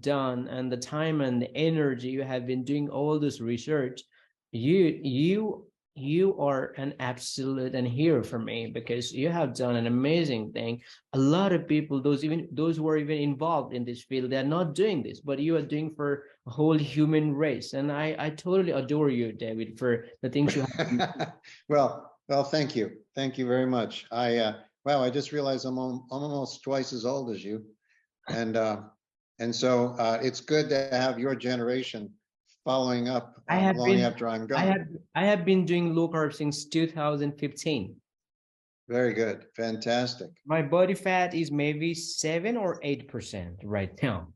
done, and the time and the energy you have been doing all this research, you are an absolute hero for me, because you have done an amazing thing. A lot of people, those who are even involved in this field, they're not doing this, but you are doing for a whole human race. And I totally adore you, David, for the things you have. well, thank you very much. Wow, I just realized I'm almost twice as old as you, and so it's good to have your generation following up long after I'm gone. I have been doing low carb since 2015. Very good. Fantastic. My body fat is maybe 7 or 8% right now.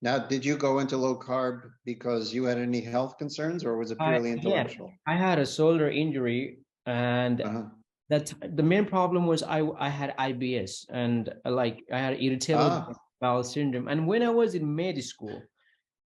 Now, did you go into low carb because you had any health concerns, or was it purely intellectual? I had a shoulder injury, and the main problem was I had IBS, and I had irritable bowel syndrome. And when I was in med school,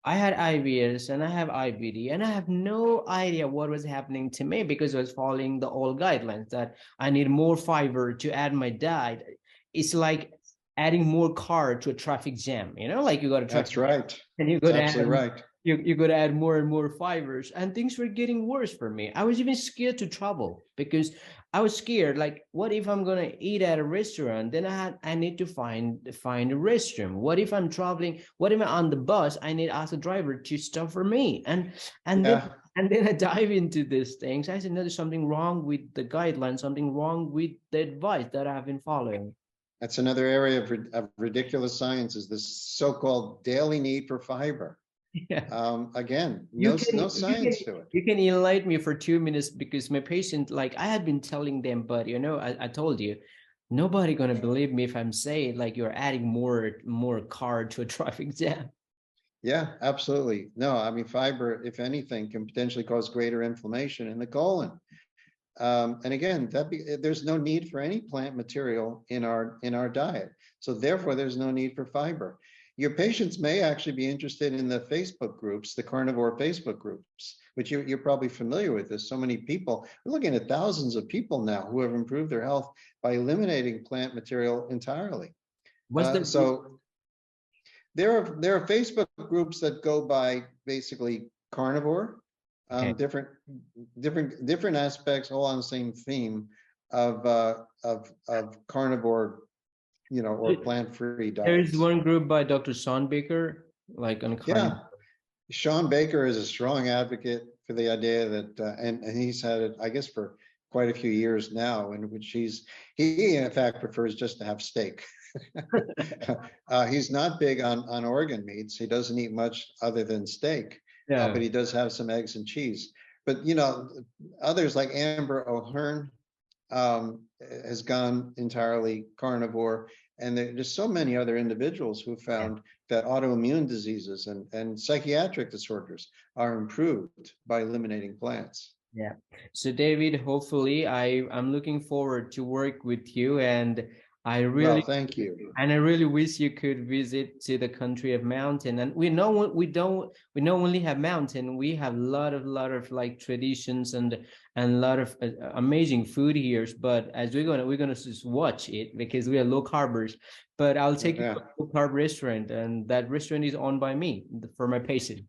I had IBS and I have IBD, and I have no idea what was happening to me, because I was following the old guidelines that I need more fiber to add my diet. It's like adding more car to a traffic jam, like you got to. That's right. And you got to add, you got to add more and more fibers, and things were getting worse for me. I was even scared to travel, because I was scared, like, what if I'm going to eat at a restaurant? Then I need to find a restroom. What if I'm traveling? What if I'm on the bus? I need to ask the driver to stop for me. And then I dive into these things. I said, no, there's something wrong with the guidelines, something wrong with the advice that I've been following. That's another area of ridiculous science, is this so-called daily need for fiber. Yeah. Again, no science to it. You can enlighten me for 2 minutes, because my patient, like, I had been telling them, but I told you, nobody gonna believe me if I'm saying, like, you're adding more car to a traffic jam. Yeah, absolutely. No, I mean, fiber, if anything, can potentially cause greater inflammation in the colon. And again, there's no need for any plant material in our diet. So therefore, there's no need for fiber. Your patients may actually be interested in the Facebook groups, the carnivore Facebook groups, which you're probably familiar with. There's so many people. We're looking at thousands of people now who have improved their health by eliminating plant material entirely. So there are Facebook groups that go by basically carnivore, different aspects, all on the same theme of carnivore, or plant-free diets. There's one group by Dr. Sean Baker, like on carnivore. Yeah, Sean Baker is a strong advocate for the idea that, and he's had it, I guess, for quite a few years now, in which he in fact prefers just to have steak. He's not big on organ meats. He doesn't eat much other than steak. But he does have some eggs and cheese. But others like Amber O'Hearn has gone entirely carnivore, and there's so many other individuals who found that autoimmune diseases and psychiatric disorders are improved by eliminating plants. Yeah. So David, hopefully I'm looking forward to work with you, and I really, Well, thank you. and I really wish you could visit to the country of mountain. And we know we don't only have mountain, we have a lot of like traditions and a lot of amazing food here. But as we're gonna just watch it because we are low carbers. But I'll take you to a low carb restaurant, and that restaurant is owned by me for my patient.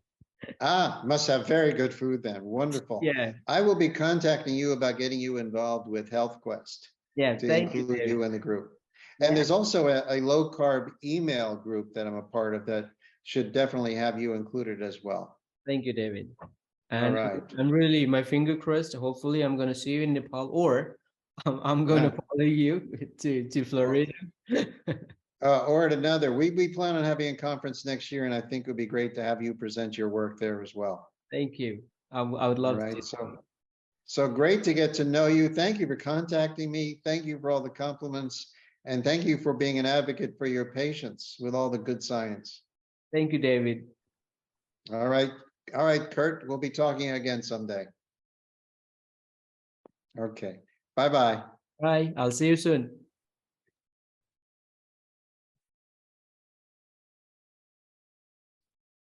Ah, must have very good food then. Wonderful. Yeah. I will be contacting you about getting you involved with Health Quest Yeah, to thank you, include David. you in the group. And Yeah. there's also a low carb email group that I'm a part of that should definitely have you included as well. Thank you, David. All And right. I'm really, my finger crossed. Hopefully, I'm gonna see you in Nepal, or I'm gonna follow you to Florida. Or at another, we plan on having a conference next year, and I think it would be great to have you present your work there as well. Thank you. I would All love right. to. So great to get to know you. Thank you for contacting me. Thank you for all the compliments. And thank you for being an advocate for your patients with all the good science. Thank you, David. All right. All right, Kurt, we'll be talking again someday. Okay. Bye-bye. Bye. I'll see you soon.